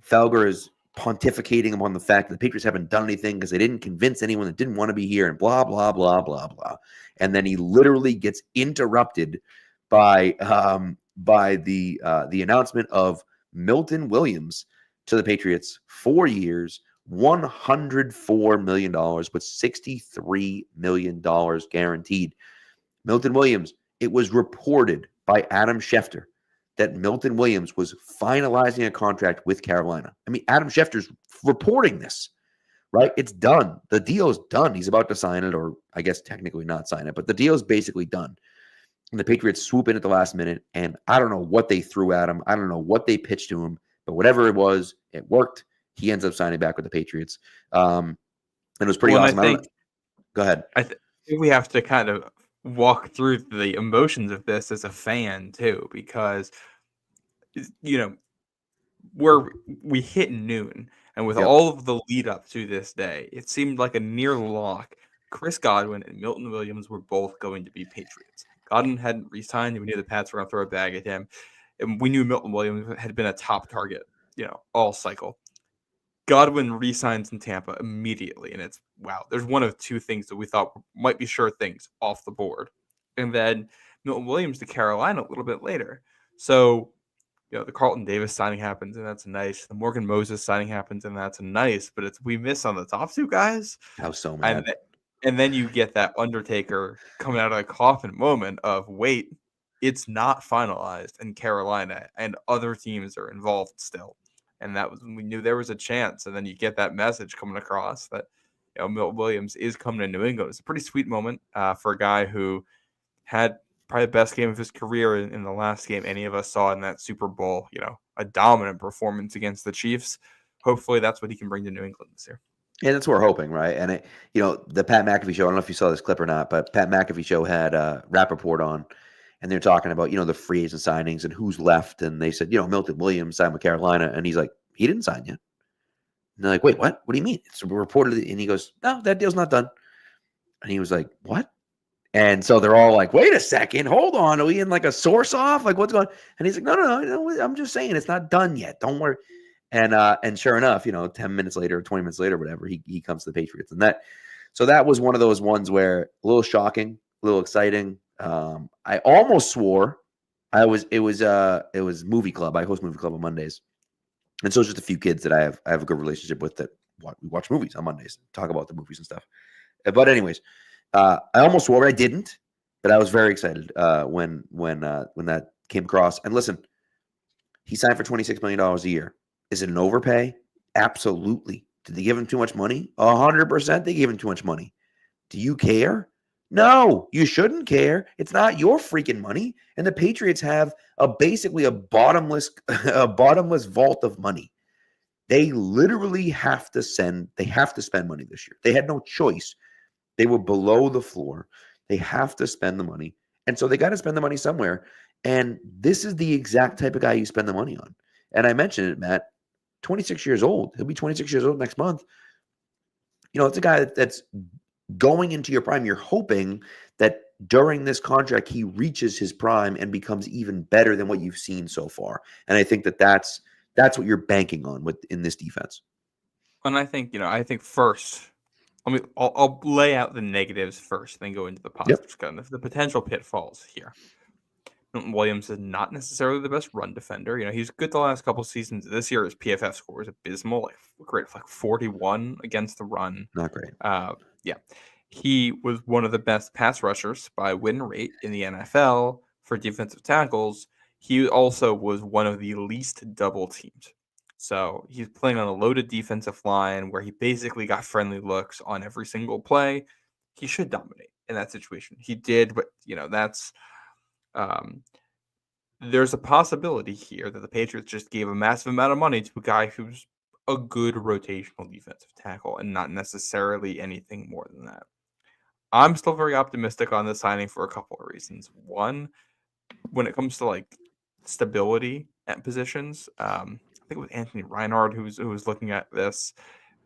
S2: Felger is pontificating upon the fact that the Patriots haven't done anything because they didn't convince anyone that didn't want to be here, and blah, blah, blah, blah, blah. And then he literally gets interrupted by the announcement of Milton Williams to the Patriots, 4 years, $104 million with $63 million guaranteed. Milton Williams, it was reported by Adam Schefter that Milton Williams was finalizing a contract with Carolina. I mean, Adam Schefter's reporting this, right? It's done. The deal's done. He's about to sign it, or I guess technically not sign it, but the deal's basically done. And the Patriots swoop in at the last minute, and I don't know what they threw at him. I don't know what they pitched to him, but whatever it was, it worked. He ends up signing back with the Patriots. And it was pretty awesome. Go ahead.
S3: I think we have to kind of walk through the emotions of this as a fan too, because we hit noon, and with all of the lead up to this day, it seemed like a near lock. Chris Godwin and Milton Williams were both going to be Patriots. Godwin hadn't re-signed. We knew the Pats were going to throw a bag at him, and we knew Milton Williams had been a top target, all cycle. Godwin re-signs in Tampa immediately, and it's wow. There's one of two things that we thought might be sure things off the board, and then Milton Williams to Carolina a little bit later. So, the Carlton Davis signing happens, and that's nice. The Morgan Moses signing happens, and that's nice. But we miss on the top two guys.
S2: I was so mad.
S3: And then you get that Undertaker coming out of the coffin moment of, wait, it's not finalized in Carolina, and other teams are involved still. And that was when we knew there was a chance. And then you get that message coming across that Milton Williams is coming to New England. It's a pretty sweet moment for a guy who had probably the best game of his career in the last game any of us saw in that Super Bowl. A dominant performance against the Chiefs. Hopefully that's what he can bring to New England this year.
S2: And that's what we're hoping, right? And the Pat McAfee show, I don't know if you saw this clip or not, but Pat McAfee show had Rappaport on, and they're talking about, the free agent signings and who's left. And they said, Milton Williams signed with Carolina. And he's like, he didn't sign yet. And they're like, wait, what? What do you mean? It's reported. And he goes, no, that deal's not done. And he was like, what? And so they're all like, wait a second, hold on. Are we in like a source off? Like, what's going on? And he's like, no, I'm just saying it's not done yet. Don't worry. And sure enough, 10 minutes later, 20 minutes later, whatever, he comes to the Patriots. And that was one of those ones where a little shocking, a little exciting. I almost swore it was movie club. I host movie club on Mondays. And so it's just a few kids that I have a good relationship with that we watch movies on Mondays, talk about the movies and stuff. But anyways, I almost swore I didn't, but I was very excited when that came across. And listen, he signed for $26 million a year. Is it an overpay? Absolutely. Did they give him too much money? 100% they gave him too much money. Do you care? No, you shouldn't care. It's not your freaking money. And the Patriots have basically a bottomless vault of money. They literally have to spend money this year. They had no choice. They were below the floor. They have to spend the money. And so they got to spend the money somewhere. And this is the exact type of guy you spend the money on. And I mentioned it, Matt, 26 years old. He'll be 26 years old next month. It's a guy that's going into your prime. You're hoping that during this contract, he reaches his prime and becomes even better than what you've seen so far. And I think that's what you're banking on in this defense.
S3: And I think, first, I'll lay out the negatives first, then go into the positives, kind of the potential pitfalls here. Milton Williams is not necessarily the best run defender. He's good the last couple seasons. This year, his PFF score is abysmal, like 41 against the run.
S2: Not great.
S3: Yeah. He was one of the best pass rushers by win rate in the NFL for defensive tackles. He also was one of the least double teamed. So he's playing on a loaded defensive line where he basically got friendly looks on every single play. He should dominate in that situation. He did, but that's there's a possibility here that the Patriots just gave a massive amount of money to a guy who's a good rotational defensive tackle and not necessarily anything more than that. I'm still very optimistic on this signing for a couple of reasons. One, when it comes to like stability at positions, I think with Anthony Reinhardt, who was looking at this,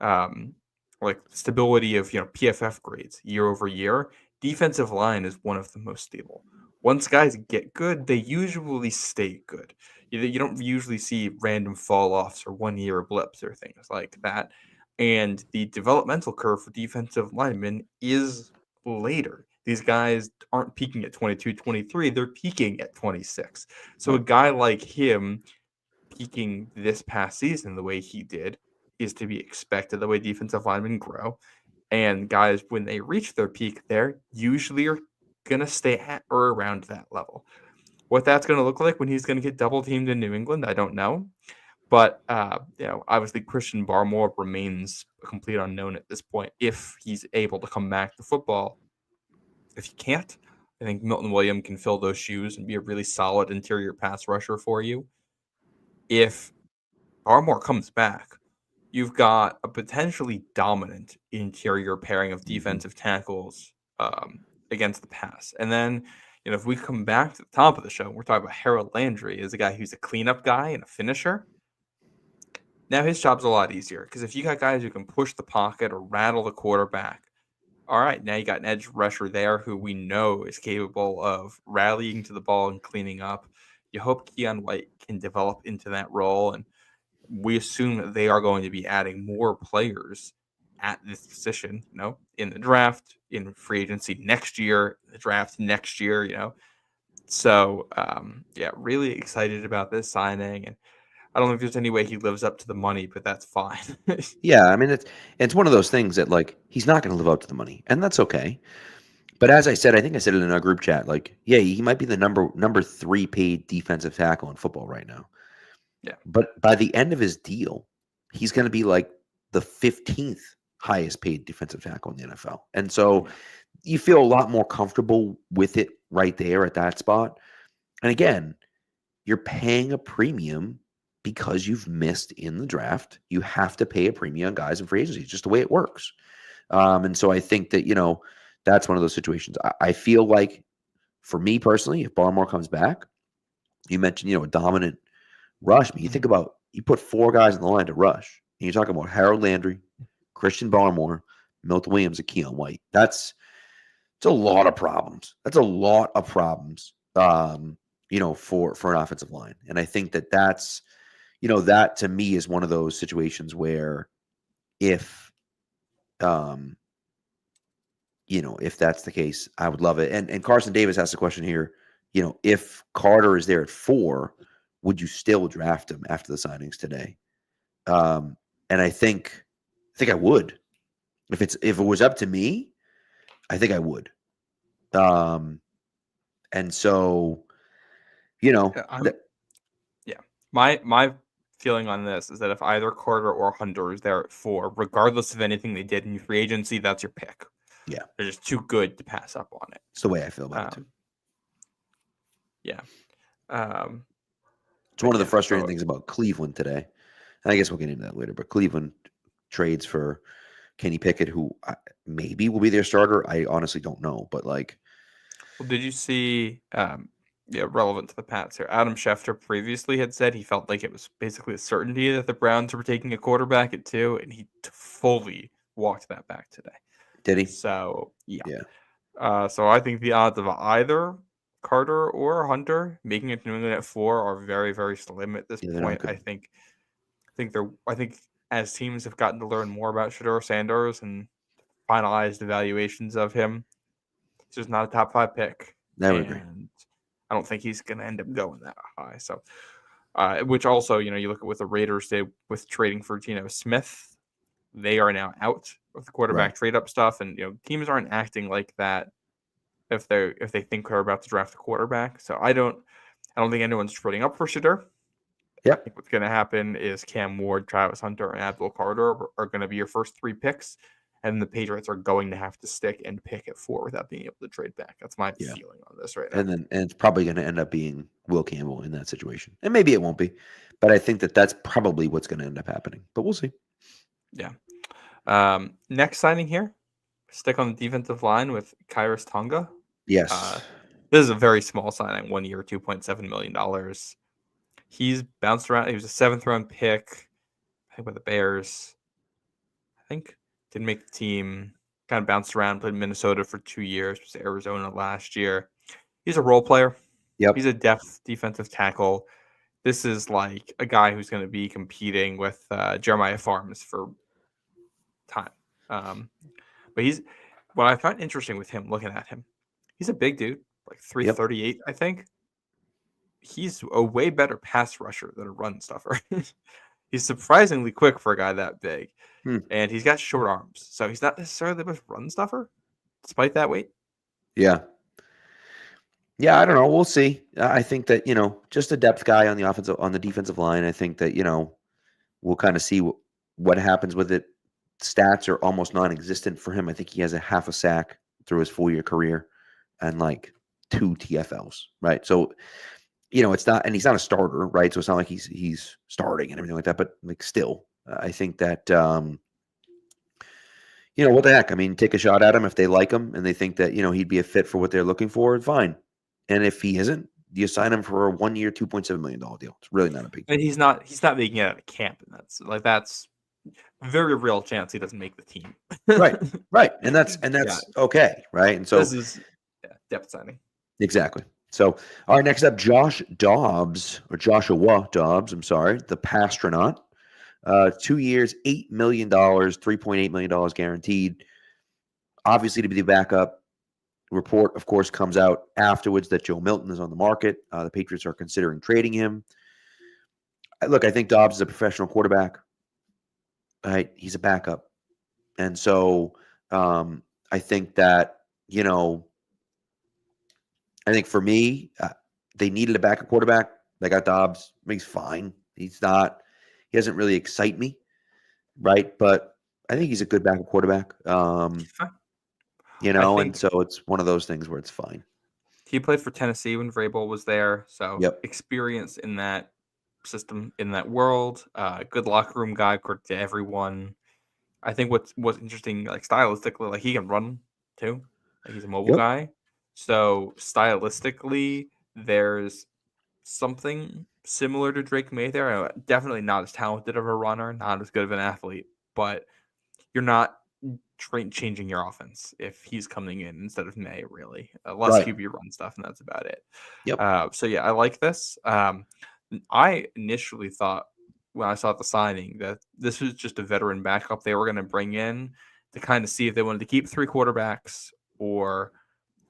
S3: like stability of PFF grades year over year, defensive line is one of the most stable. Once guys get good, they usually stay good. You don't usually see random fall offs or 1 year blips or things like that. And the developmental curve for defensive linemen is later. These guys aren't peaking at 22, 23, they're peaking at 26. So a
S2: Right.
S3: guy like him peaking this past season the way he did is to be expected, the way defensive linemen grow. And guys, when they reach their peak, they're usually are going to stay at or around that level. What that's going to look like when he's going to get double teamed in New England, I don't know. But obviously Christian Barmore remains a complete unknown at this point if he's able to come back to football. If he can't, I think Milton Williams can fill those shoes and be a really solid interior pass rusher for you. If Barmore comes back, you've got a potentially dominant interior pairing of defensive tackles against the pass. And then, if we come back to the top of the show, we're talking about Harold Landry as a guy who's a cleanup guy and a finisher. Now his job's a lot easier because if you got guys who can push the pocket or rattle the quarterback, all right, now you got an edge rusher there who we know is capable of rallying to the ball and cleaning up. You hope Keon White can develop into that role, and we assume that they are going to be adding more players at this position, in the draft, in free agency next year, the draft next year. So, really excited about this signing, and I don't think there's any way he lives up to the money, but that's fine.
S2: Yeah, I mean it's one of those things that like he's not going to live up to the money, and that's okay. But as I said, I think I said it in our group chat. Like, yeah, he might be the number 3 paid defensive tackle in football right now.
S3: Yeah.
S2: But by the end of his deal, he's going to be like the 15th highest paid defensive tackle in the NFL, and so you feel a lot more comfortable with it right there at that spot. And again, you're paying a premium because you've missed in the draft. You have to pay a premium on guys in free agency. It's just the way it works. And so I think that, that's one of those situations. I feel like for me personally, if Barmore comes back, you mentioned, a dominant rush. I mean, you think about, you put 4 guys in the line to rush, and you're talking about Harold Landry, Christian Barmore, Milton Williams, and Keon White. It's a lot of problems. That's a lot of problems, for an offensive line. And I think that's, that to me is one of those situations where if that's the case, I would love it. And Carson Davis asked a question here, if Carter is there at 4, would you still draft him after the signings today? And I think I would. If it was up to me, I think I would. And so,
S3: My feeling on this is that if either Carter or Hunter is there at 4, regardless of anything they did in free agency, that's your pick.
S2: Yeah.
S3: They're just too good to pass up on it.
S2: It's the way I feel about it too.
S3: Yeah.
S2: It's one of the frustrating things about Cleveland today. And I guess we'll get into that later, but Cleveland trades for Kenny Pickett, who maybe will be their starter. I honestly don't know, but like.
S3: Well, did you see, relevant to the Pats here, Adam Schefter previously had said he felt like it was basically a certainty that the Browns were taking a quarterback at 2, and he fully walked that back today.
S2: Did he?
S3: So, yeah. So I think the odds of either Carter or Hunter making it to New England at 4 are very, very slim at this point. I think as teams have gotten to learn more about Shedeur Sanders and finalized evaluations of him, he's just not a top 5 pick.
S2: I would agree.
S3: I don't think he's going to end up going that high. So, which also, you look at what the Raiders did with trading for Geno Smith. They are now out of the quarterback trade up stuff, and teams aren't acting like that if they think they're about to draft a quarterback. So I don't think anyone's trading up for Shedeur.
S2: Yep.
S3: I think what's going to happen is Cam Ward, Travis Hunter, and Abdul Carter are going to be your first 3 picks, and the Patriots are going to have to stick and pick at 4 without being able to trade back. That's my feeling on this right now.
S2: And it's probably going to end up being Will Campbell in that situation. And maybe it won't be, but I think that's probably what's going to end up happening. But we'll see.
S3: Yeah. Next signing here, stick on the defensive line with Kairos Tonga.
S2: Yes.
S3: This is a very small signing, 1 year, $2.7 million. He's bounced around. He was a 7th-round pick, I think, by the Bears. I think didn't make the team. Kind of bounced around, played in Minnesota for 2 years, was Arizona last year. He's a role player.
S2: Yep.
S3: He's a depth defensive tackle. This is like a guy who's going to be competing with Jeremiah Farms for time. But what I find interesting with him, looking at him, he's a big dude, like 338, I think. He's a way better pass rusher than a run stuffer. He's surprisingly quick for a guy that big. And he's got short arms. So he's not necessarily the best run stuffer, despite that weight.
S2: Yeah. Yeah, I don't know. We'll see. I think that, just a depth guy on the defensive line. I think that, we'll kind of see what happens with it. Stats are almost non-existent for him. I think he has a half a sack through his 4-year career and like 2 TFLs, right? So, it's not, and he's not a starter, right? So it's not like he's starting and everything like that, but like still, I think that, what the heck? I mean, take a shot at him if they like him and they think that, he'd be a fit for what they're looking for, fine. And if he isn't, you sign him for a 1 year, $2.7 million deal. It's really not a big deal.
S3: And he's not making it out of camp. And that's very real chance he doesn't make the team.
S2: Right. And that's okay. Right. And so
S3: this is depth signing.
S2: Exactly. So, all right, next up, Joshua Dobbs, I'm sorry, the Pastronaut. 2 years, $8 million, $3.8 million guaranteed. Obviously, to be the backup. Report, of course, comes out afterwards that Joe Milton is on the market. The Patriots are considering trading him. Look, I think Dobbs is a professional quarterback. Right? He's a backup. And so I think that, I think for me, they needed a backup quarterback. They got Dobbs. He's fine. He doesn't really excite me, right? But I think he's a good backup quarterback. And so it's one of those things where it's fine.
S3: He played for Tennessee when Vrabel was there, so
S2: Yep.
S3: Experience in that system, in that world. Good locker room guy, according to everyone. I think what's interesting, like stylistically, like he can run too. Like he's a mobile guy. So stylistically, there's something similar to Drake May there. Definitely not as talented of a runner, not as good of an athlete, but you're not changing your offense if he's coming in instead of May, really. Less QB run stuff, and that's about it.
S2: Yep.
S3: So, yeah, I like this. I initially thought when I saw the signing that this was just a veteran backup they were going to bring in to kind of see if they wanted to keep 3 quarterbacks or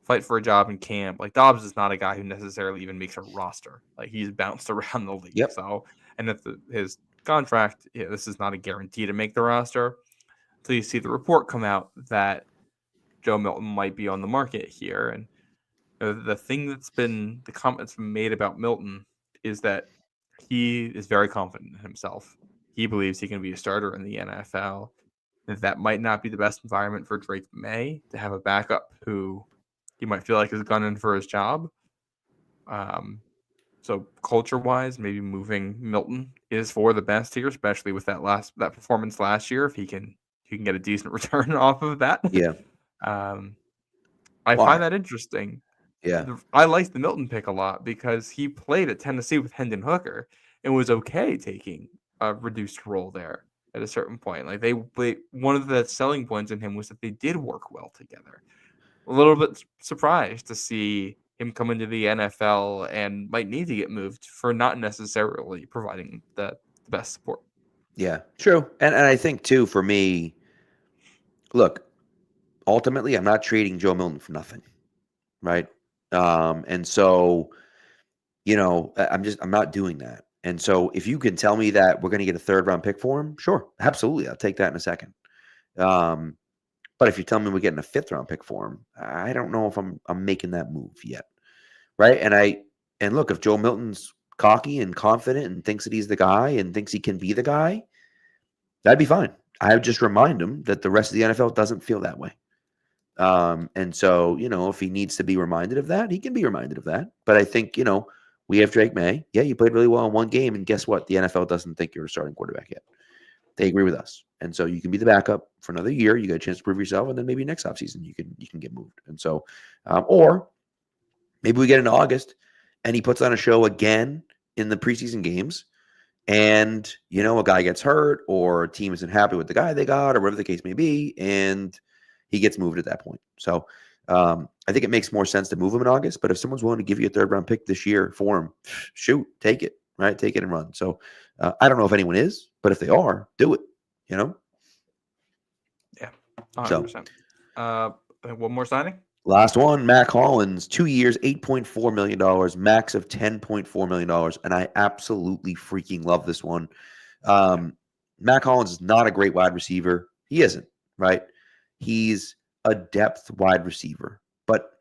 S3: fight for a job in camp. Like Dobbs is not a guy who necessarily even makes a roster. Like he's bounced around the league.
S2: Yep.
S3: So, and if his contract, this is not a guarantee to make the roster. So you see the report come out that Joe Milton might be on the market here. And the thing the comments made about Milton is that he is very confident in himself. He believes he can be a starter in the NFL. That might not be the best environment for Drake May to have a backup who he might feel like is gunning for his job. So culture-wise, maybe moving Milton is for the best here, especially with that performance last year. If he can get a decent return off of that.
S2: Yeah.
S3: I find that interesting.
S2: Yeah.
S3: I like the Milton pick a lot because he played at Tennessee with Hendon Hooker and was okay taking a reduced role there at a certain point. Like one of the selling points in him was that they did work well together. A little bit surprised to see him come into the NFL and might need to get moved for not necessarily providing the best support.
S2: Yeah, true. And I think too, for me, look, ultimately I'm not trading Joe Milton for nothing. Right. And so, I'm not doing that. And so if you can tell me that we're going to get a 3rd round pick for him, sure, absolutely. I'll take that in a second. But if you tell me we're getting a 5th round pick for him, I don't know if I'm making that move yet. Right. And look, if Joe Milton's cocky and confident and thinks that he's the guy and thinks he can be the guy, that'd be fine. I would just remind him that the rest of the NFL doesn't feel that way. And so, if he needs to be reminded of that, he can be reminded of that. But I think, we have Drake May. Yeah, you played really well in one game. And guess what? The NFL doesn't think you're a starting quarterback yet. They agree with us. And so you can be the backup for another year. You get a chance to prove yourself, and then maybe next offseason you can get moved. And so, or maybe we get into August and he puts on a show again in the preseason games, and a guy gets hurt or a team isn't happy with the guy they got or whatever the case may be, and he gets moved at that point. So I think it makes more sense to move him in August. But if someone's willing to give you a third-round pick this year for him, shoot, take it, right? Take it and run. So I don't know if anyone is, but if they are, do it.
S3: Yeah, 100%. One more signing.
S2: Last one, Mac Hollins, 2 years, $8.4 million, max of $10.4 million. And I absolutely freaking love this one. Mac Hollins is not a great wide receiver. He isn't, right? He's a depth wide receiver. But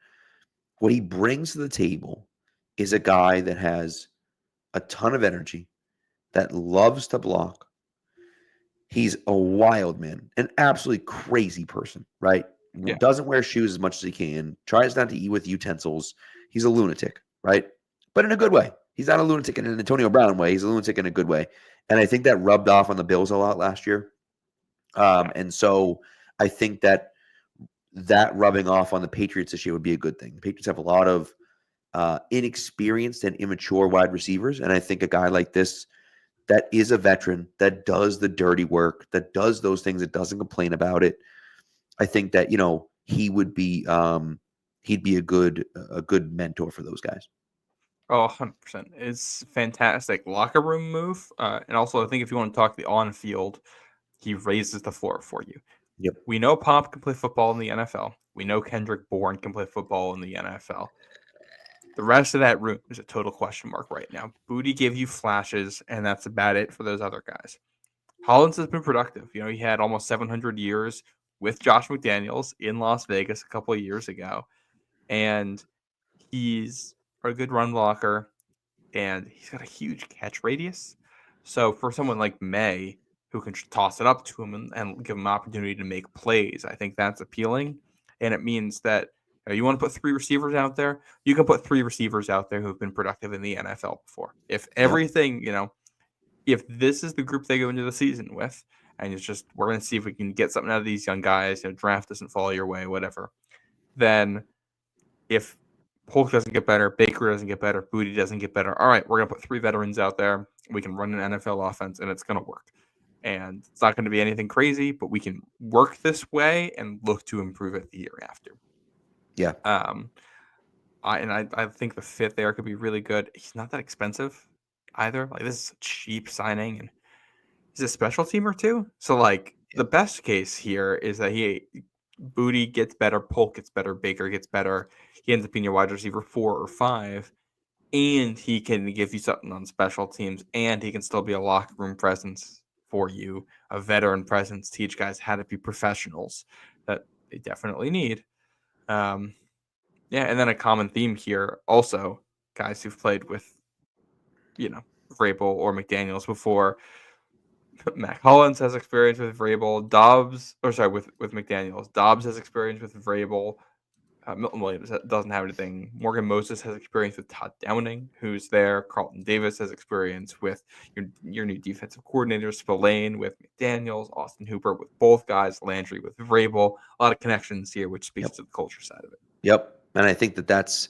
S2: what he brings to the table is a guy that has a ton of energy, that loves to block. He's a wild man, an absolutely crazy person, right?
S3: Yeah.
S2: Doesn't wear shoes as much as he can, tries not to eat with utensils. He's a lunatic, right? But in a good way. He's not a lunatic in an Antonio Brown way. He's a lunatic in a good way. And I think that rubbed off on the Bills a lot last year. And so I think that rubbing off on the Patriots this year would be a good thing. The Patriots have a lot of inexperienced and immature wide receivers. And I think a guy like this that is a veteran, that does the dirty work, that does those things, that doesn't complain about it, I think that, he would be he'd be a good mentor for those guys.
S3: Oh, 100%. It's fantastic locker room move. And also, I think if you want to talk the on-field, he raises the floor for you.
S2: Yep.
S3: We know Pop can play football in the NFL. We know Kendrick Bourne can play football in the NFL. The rest of that room is a total question mark right now. Booty gave you flashes, and that's about it for those other guys. Hollins has been productive. He had almost 700 years with Josh McDaniels in Las Vegas a couple of years ago. And he's a good run blocker, and he's got a huge catch radius. So for someone like May, who can toss it up to him and give him opportunity to make plays, I think that's appealing. And it means that you want to put 3 receivers out there, you can put 3 receivers out there who've been productive in the NFL before. If everything, if this is the group they go into the season with, and it's just, we're going to see if we can get something out of these young guys, draft doesn't fall your way, whatever, then if Polk doesn't get better, Baker doesn't get better, Booty doesn't get better, all right, we're going to put 3 veterans out there, we can run an NFL offense, and it's going to work. And it's not going to be anything crazy, but we can work this way and look to improve it the year after.
S2: Yeah.
S3: I think the fit there could be really good. He's not that expensive either. Like, this is a cheap signing, and he's a special teamer too. So the best case here is that Booty gets better, Polk gets better, Baker gets better. He ends up being your wide receiver 4 or 5, and he can give you something on special teams, and he can still be a locker room presence for you, a veteran presence, teach guys how to be professionals that they definitely need. And then a common theme here also, guys who've played with, Vrabel or McDaniels before. Mac Hollins has experience with Vrabel. With McDaniels. Dobbs has experience with Vrabel. Milton Williams doesn't have anything. Morgan Moses has experience with Todd Downing, who's there. Carlton Davis has experience with your new defensive coordinator, Spillane with McDaniels, Austin Hooper with both guys, Landry with Vrabel. A lot of connections here, which speaks to the culture side of it.
S2: Yep. And I think that's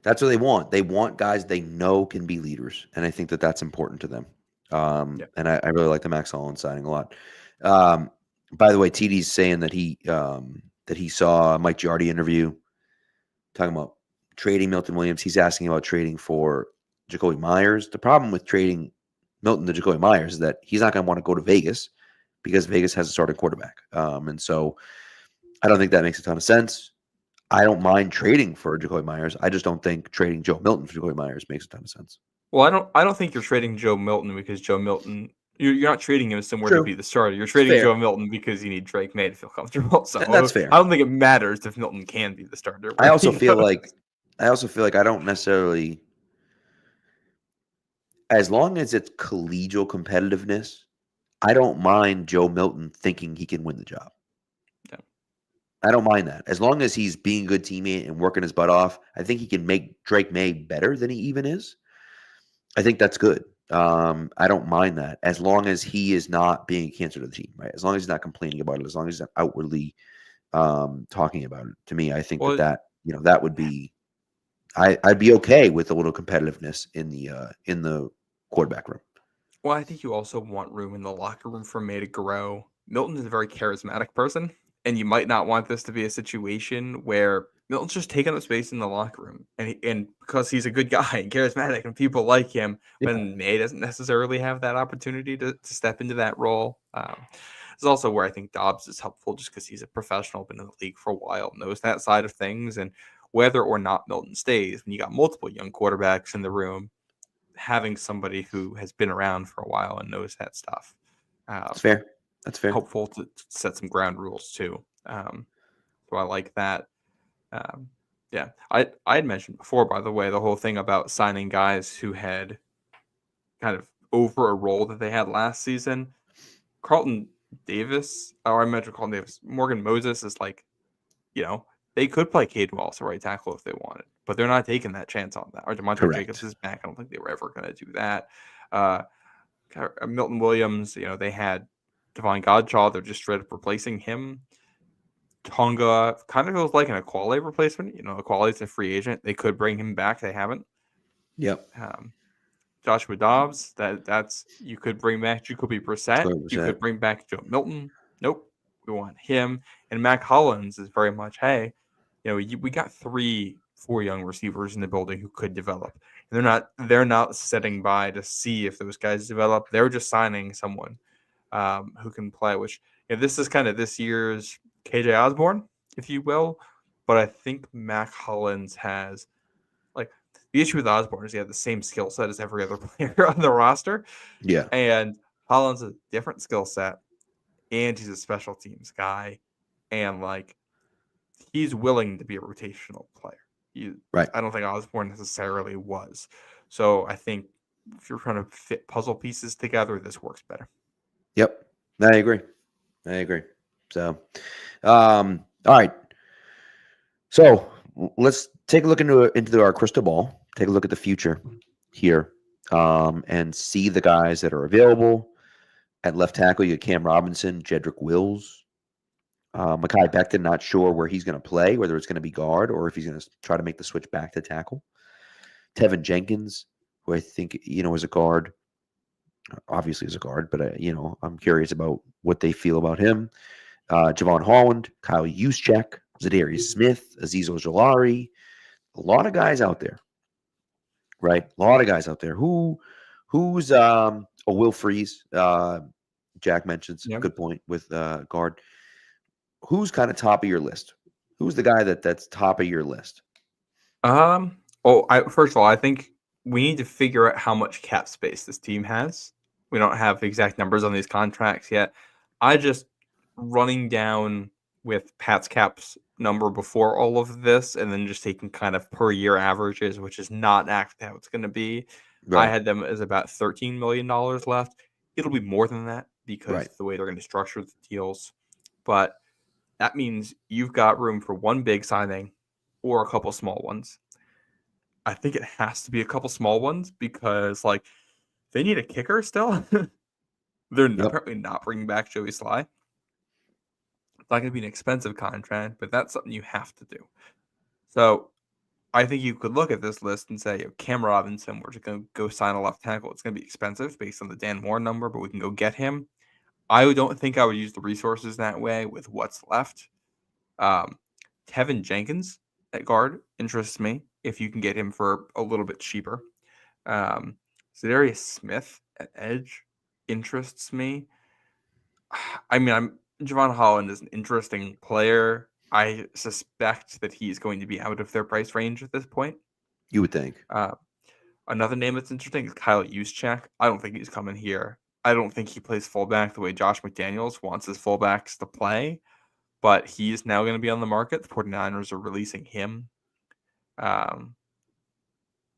S2: what they want. They want guys they know can be leaders. And I think that that's important to them. And I really like the Max Hollins signing a lot. By the way, TD's saying that he saw a Mike Giardi interview talking about trading Milton Williams. He's asking about trading for Jacoby Myers. The problem with trading Milton to Jacoby Myers is that he's not going to want to go to Vegas because Vegas has a starting quarterback. And so I don't think that makes a ton of sense. I don't mind trading for Jacoby Myers. I just don't think trading Joe Milton for Jacoby Myers makes a ton of sense.
S3: Well, I don't think you're trading Joe Milton because Joe Milton, you're not trading him somewhere to be the starter. You're trading Joe Milton because you need Drake May to feel comfortable. So
S2: that's fair.
S3: I don't think it matters if Milton can be the starter.
S2: I also feel like I don't necessarily, as long as it's collegial competitiveness, I don't mind Joe Milton thinking he can win the job.
S3: Yeah.
S2: I don't mind that. As long as he's being a good teammate and working his butt off, I think he can make Drake May better than he even is. I think that's good. I don't mind that as long as he is not being a cancer to the team, right? As long as he's not complaining about it, as long as he's not outwardly talking about it. To me, I think
S3: Well,
S2: that would be I'd be okay with a little competitiveness in the quarterback room.
S3: Well, I think you also want room in the locker room for May to grow. Milton is a very charismatic person, and you might not want this to be a situation where Milton's just taking up space in the locker room, and because he's a good guy and charismatic, and people like him,
S2: Yeah.
S3: when May doesn't necessarily have that opportunity to step into that role. It's also where I think Dobbs is helpful, just because he's a professional, been in the league for a while, knows that side of things, and whether or not Milton stays, when you got multiple young quarterbacks in the room, having somebody who has been around for a while and knows that stuff.
S2: That's fair. That's fair.
S3: Helpful to set some ground rules too. So I like that. Um, yeah, I had mentioned before, by the way, the whole thing about signing guys who had kind of over a role that they had last season. Carlton Davis, or I mentioned Carlton Davis, Morgan Moses is like, they could play Cade Wallace at right tackle if they wanted, but they're not taking that chance on that. Or DeMonte Jacobs
S2: Correct.
S3: is back. I don't think they were ever going to do that. Uh, Milton Williams, they had Devon Godshaw. They're just straight up replacing him. Tonga kind of feels like an Equale replacement. Equale's a free agent. They could bring him back. They haven't.
S2: Yep.
S3: Joshua Dobbs, that's you could bring back Jacoby Brissett. You
S2: 100%.
S3: could bring back Joe Milton. Nope, we want him. And Mac Hollins is very much, hey, we got 4 young receivers in the building who could develop. And they're not sitting by to see if those guys develop. They're just signing someone who can play. Which this is kind of this year's KJ Osborne, if you will. But I think Mac Hollins has. The issue with Osborne is he had the same skill set as every other player on the roster.
S2: Yeah.
S3: And Holland's a different skill set, and he's a special teams guy. And, he's willing to be a rotational player.
S2: Right.
S3: I don't think Osborne necessarily was. So I think if you're trying to fit puzzle pieces together, this works better.
S2: Yep. I agree. So, all right. So let's take a look into our crystal ball. Take a look at the future here, and see the guys that are available at left tackle. You got Cam Robinson, Jedrick Wills, Mekhi Becton. Not sure where he's going to play, whether it's going to be guard or if he's going to try to make the switch back to tackle. Tevin Jenkins, who I think is a guard. Obviously, is a guard, but I'm curious about what they feel about him. Javon Holland, Kyle Juszczyk, Zadarius Smith, Azeez Ojulari. A lot of guys out there, right? A lot of guys out there. Who's Will Freeze? Jack mentions.
S3: Yep.
S2: Good point with guard. Who's kind of top of your list? Who's the guy that's top of your list?
S3: First of all, I think we need to figure out how much cap space this team has. We don't have exact numbers on these contracts yet. I just running down with Pat's cap's number before all of this, and then just taking kind of per year averages, which is not actually how it's going to be.
S2: Right.
S3: I had them as about $13 million left. It'll be more than that because of the way they're going to structure the deals. But that means you've got room for one big signing or a couple small ones. I think it has to be a couple small ones because, they need a kicker still. They're apparently not bringing back Joey Sly. It's not going to be an expensive contract, but that's something you have to do. So I think you could look at this list and say, Cam Robinson, we're just going to go sign a left tackle. It's going to be expensive based on the Dan Moore number, but we can go get him. I don't think I would use the resources that way with what's left. Tevin Jenkins at guard interests me if you can get him for a little bit cheaper. Zadarius Smith at edge interests me. I mean, Javon Holland is an interesting player. I suspect that he's going to be out of their price range at this point.
S2: You would think.
S3: Another name that's interesting is Kyle Juszczyk. I don't think he's coming here. I don't think he plays fullback the way Josh McDaniels wants his fullbacks to play, but he's now going to be on the market. The 49ers are releasing him.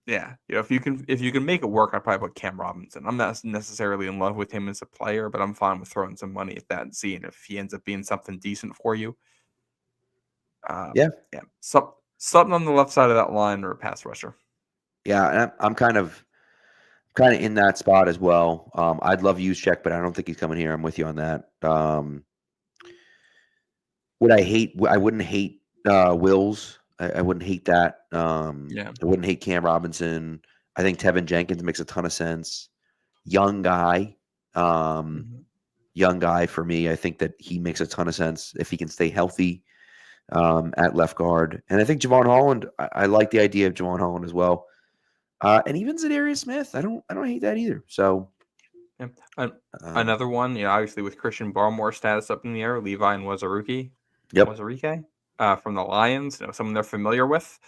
S3: If you can make it work, I'd probably put Cam Robinson. I'm not necessarily in love with him as a player, but I'm fine with throwing some money at that and seeing if he ends up being something decent for you. Something on the left side of that line or a pass rusher.
S2: Yeah, and I'm kind of kind of in that spot as well. I'd love Juszczyk, but I don't think he's coming here. I'm with you on that. I wouldn't hate Wills. I wouldn't hate that.
S3: Yeah.
S2: I wouldn't hate Cam Robinson. I think Tevin Jenkins makes a ton of sense. Young guy.
S3: Mhm.
S2: Young guy for me. I think that he makes a ton of sense if he can stay healthy at left guard. And I think Javon Holland, I like the idea of Javon Holland as well. And even Zadarius Smith, I don't hate that either. So
S3: Yeah. Another one, obviously with Christian Barmore status up in the air, Levi and Wazarike,
S2: yep,
S3: from the Lions, someone they're familiar with.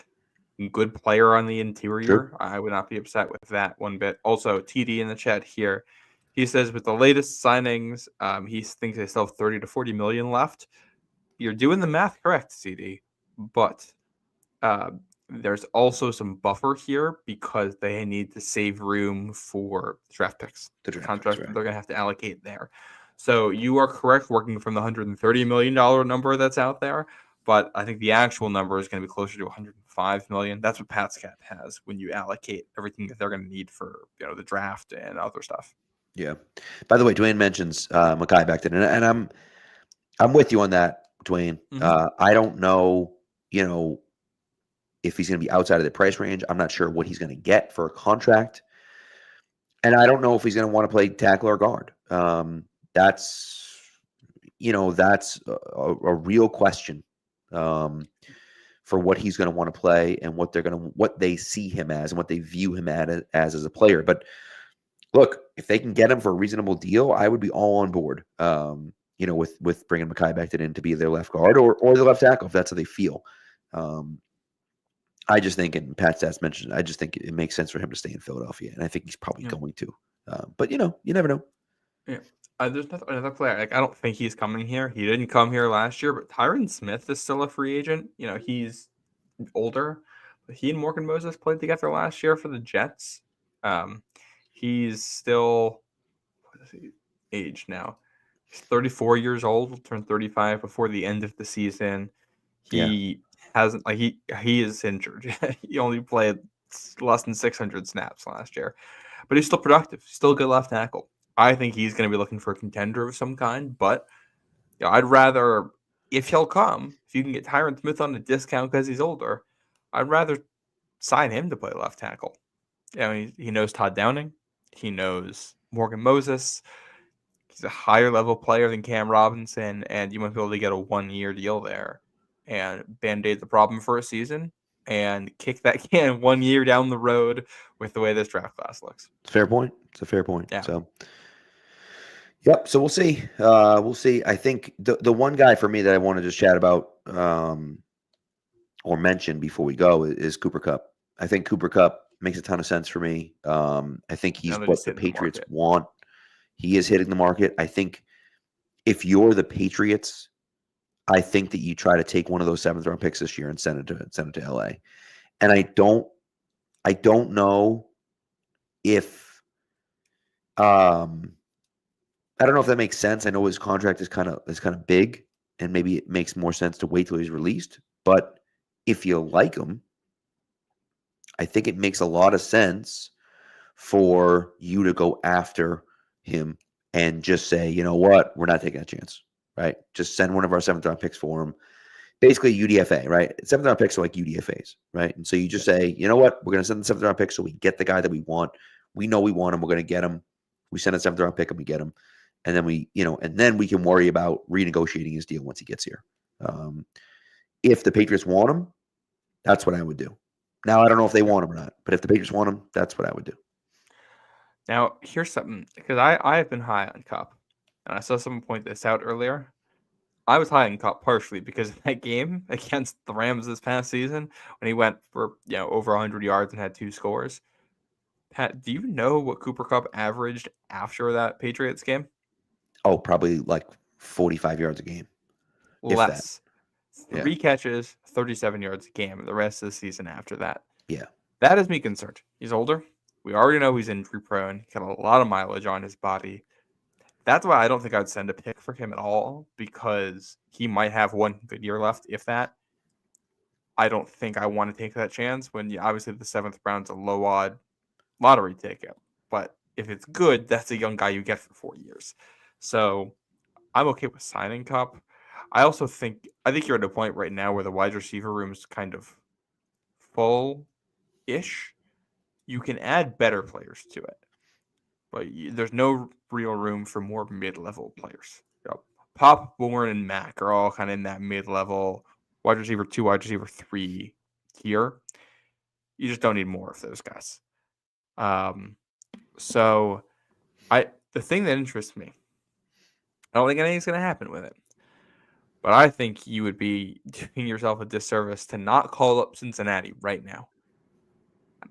S3: Good player on the interior.
S2: sure.
S3: I would not be upset with that one bit. Also, TD in the chat here, he says with the latest signings, he thinks they still have 30 to 40 million left. You're doing the math correct, CD, but there's also some buffer here because they need to save room for draft picks,
S2: The draft
S3: contract
S2: picks, right.
S3: they're going to have to allocate there. So you are correct working from the $130 million number that's out there, but I think the actual number is going to be closer to 105 million. That's what Pat's Cap has when you allocate everything that they're going to need for the draft and other stuff.
S2: Yeah. By the way, Dwayne mentions Makai back then, and I'm with you on that, Dwayne. I don't know, if he's going to be outside of the price range. I'm not sure what he's going to get for a contract, and I don't know if he's going to want to play tackle or guard. That's a real question for what he's going to want to play and what they see him as and what they view him as a player. But look, if they can get him for a reasonable deal, I would be all on board. With bringing Makai Becton in to be their left guard or the left tackle if that's how they feel. I just think, and Pat Stats mentioned, I just think it makes sense for him to stay in Philadelphia, and I think he's probably going to. But you never know.
S3: Yeah. There's another player. I don't think he's coming here. He didn't come here last year, but Tyron Smith is still a free agent. He's older, but he and Morgan Moses played together last year for the Jets. He's still, what is he age now? He's 34 years old. Will turn 35 before the end of the season. He hasn't he is injured. He only played less than 600 snaps last year, but he's still productive. Still a good left tackle. I think he's going to be looking for a contender of some kind, but I'd rather, if he'll come, if you can get Tyron Smith on a discount because he's older, I'd rather sign him to play left tackle. He knows Todd Downing. He knows Morgan Moses. He's a higher level player than Cam Robinson, and you might be able to get a 1-year deal there and band-aid the problem for a season and kick that can 1 year down the road with the way this draft class looks.
S2: It's a fair point. It's a fair point.
S3: Yeah.
S2: So, yep. So we'll see. We'll see. I think the one guy for me that I want to just chat about or mention before we go is Cooper Kupp. I think Cooper Kupp makes a ton of sense for me. I think he's what the Patriots want. He is hitting the market. I think if you're the Patriots, I think that you try to take one of those 7th round picks this year and send it to LA. And I don't know if I don't know if that makes sense. I know his contract is kind of big, and maybe it makes more sense to wait till he's released. But if you like him, I think it makes a lot of sense for you to go after him and just say, you know what, we're not taking a chance, right? Just send one of our 7th round picks for him. Basically UDFA, right? 7th round picks are like UDFAs, right? And so you just say, you know what, we're going to send the 7th round pick so we get the guy that we want. We know we want him. We're going to get him. We send a 7th round pick and we get him. And then we can worry about renegotiating his deal once he gets here. If the Patriots want him, that's what I would do. Now, I don't know if they want him or not, but if the Patriots want him, that's what I would do.
S3: Now, here's something, because I have been high on Kupp, and I saw someone point this out earlier. I was high on Kupp partially because of that game against the Rams this past season when he went for over 100 yards and had 2 scores. Pat, do you know what Cooper Kupp averaged after that Patriots game?
S2: Oh, probably like 45 yards a game.
S3: Less. 3 catches, 37 yards a game the rest of the season after that.
S2: Yeah.
S3: That has me concerned. He's older. We already know he's injury prone. He's got a lot of mileage on his body. That's why I don't think I'd send a pick for him at all, because he might have 1 good year left, if that. I don't think I want to take that chance when obviously the 7th round's a low odd lottery ticket. but if it's good, that's a young guy you get for 4 years. So I'm okay with signing Cup. I think you're at a point right now where the wide receiver room is kind of full-ish. You can add better players to it, but there's no real room for more mid-level players. Pop, Warren, and Mack are all kind of in that mid-level wide receiver 2, wide receiver 3 tier. You just don't need more of those guys. So the thing that interests me, I don't think anything's going to happen with it. But I think you would be doing yourself a disservice to not call up Cincinnati right now.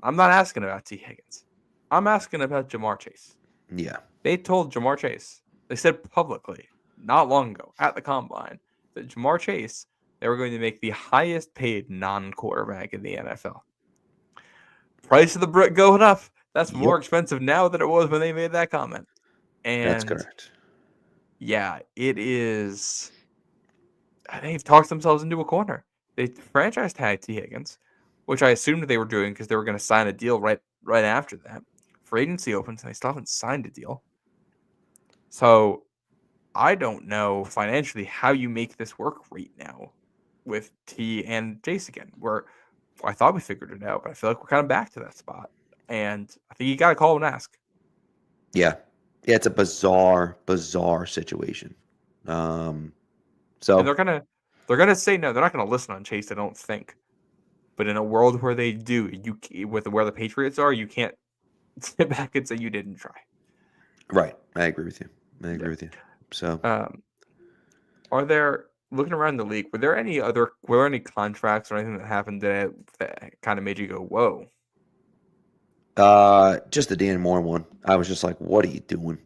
S3: I'm not asking about T. Higgins. I'm asking about Jamar Chase.
S2: Yeah.
S3: They told Jamar Chase, they said publicly, not long ago, at the Combine, that Jamar Chase, they were going to make the highest paid non-quarterback in the NFL. Price of the brick going up. That's more expensive now than it was when they made that comment. And
S2: that's correct.
S3: Yeah, it is. They've talked themselves into a corner. They franchise tagged T. Higgins, which I assumed they were doing because they were going to sign a deal right after that. Free agency opens and they still haven't signed a deal. So I don't know financially how you make this work right now with T and Jace again. Where I thought we figured it out, but I feel like we're kind of back to that spot. And I think you got to call and ask.
S2: Yeah, it's a bizarre situation. So
S3: And they're gonna say no. They're not gonna listen on Chase. I don't think. But in a world where they do, with where the Patriots are, you can't sit back and say you didn't try.
S2: Right, I agree with you. So,
S3: are there, looking around the league, were there any contracts or anything that happened that kind of made you go, whoa?
S2: just the Dan Moore one. I was just like, what are you doing?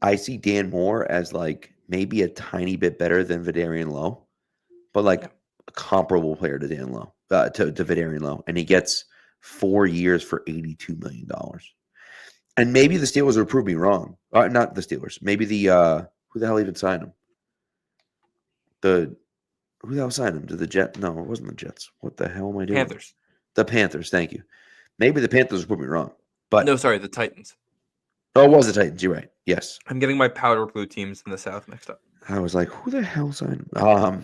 S2: I see Dan Moore as like maybe a tiny bit better than Vidarian Lowe, but like a comparable player to Dan Lowe, to Vidarian Lowe, and he gets 4 years for $82 million. And maybe the Steelers will prove me wrong. Not the Steelers. Maybe the who the hell even signed him? Who the hell signed him? Did the Jets? No, it wasn't the Jets. What the hell am I doing?
S3: Panthers.
S2: The Panthers. Thank you. Maybe the Panthers will prove me wrong. But
S3: no, sorry, the Titans.
S2: Oh, it was the Titans. You're right. Yes.
S3: I'm getting my powder blue teams in the South mixed up.
S2: I was like, who the hell signed him?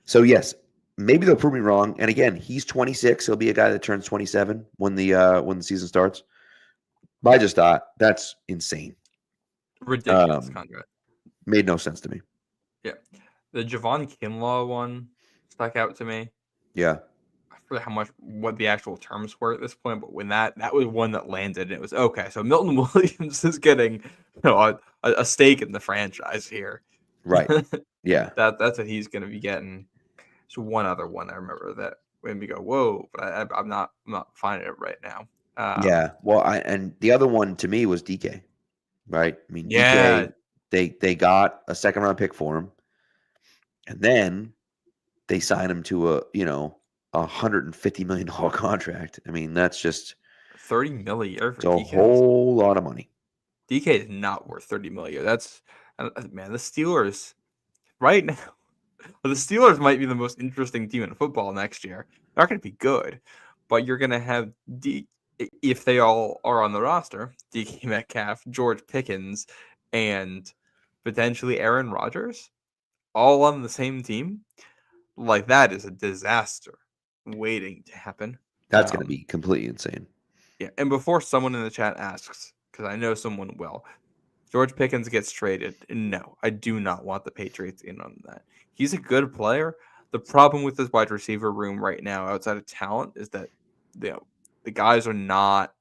S2: So yes, maybe they'll prove me wrong. And again, he's 26. He'll be a guy that turns 27 when the season starts. But I just thought that's insane.
S3: Ridiculous contract.
S2: Made no sense to me.
S3: Yeah. The Javon Kinlaw one stuck out to me.
S2: Yeah.
S3: I forget what the actual terms were at this point, but when that was one that landed, and it was okay. So Milton Williams is getting a stake in the franchise here.
S2: Right. Yeah.
S3: That's what he's going to be getting. So one other one I remember that made me go, whoa, but I'm not finding it right now.
S2: Yeah. Well, and the other one to me was DK. Right. I mean,
S3: yeah.
S2: DK, they got a second round pick for him, and then they signed him to a $150 million contract. I mean, that's just
S3: $30 million a year for
S2: DK. A whole lot of money.
S3: DK is not worth $30 million a year. That's, man, the Steelers right now. The Steelers might be the most interesting team in football next year. They're not going to be good, but you're going to have if they all are on the roster, DK Metcalf, George Pickens, and potentially Aaron Rodgers, all on the same team. Like, that is a disaster waiting to happen.
S2: That's going to be completely insane.
S3: Yeah, and before someone in the chat asks, because I know someone will, George Pickens gets traded. No, I do not want the Patriots in on that. He's a good player. The problem with this wide receiver room right now, outside of talent, is that the guys are not.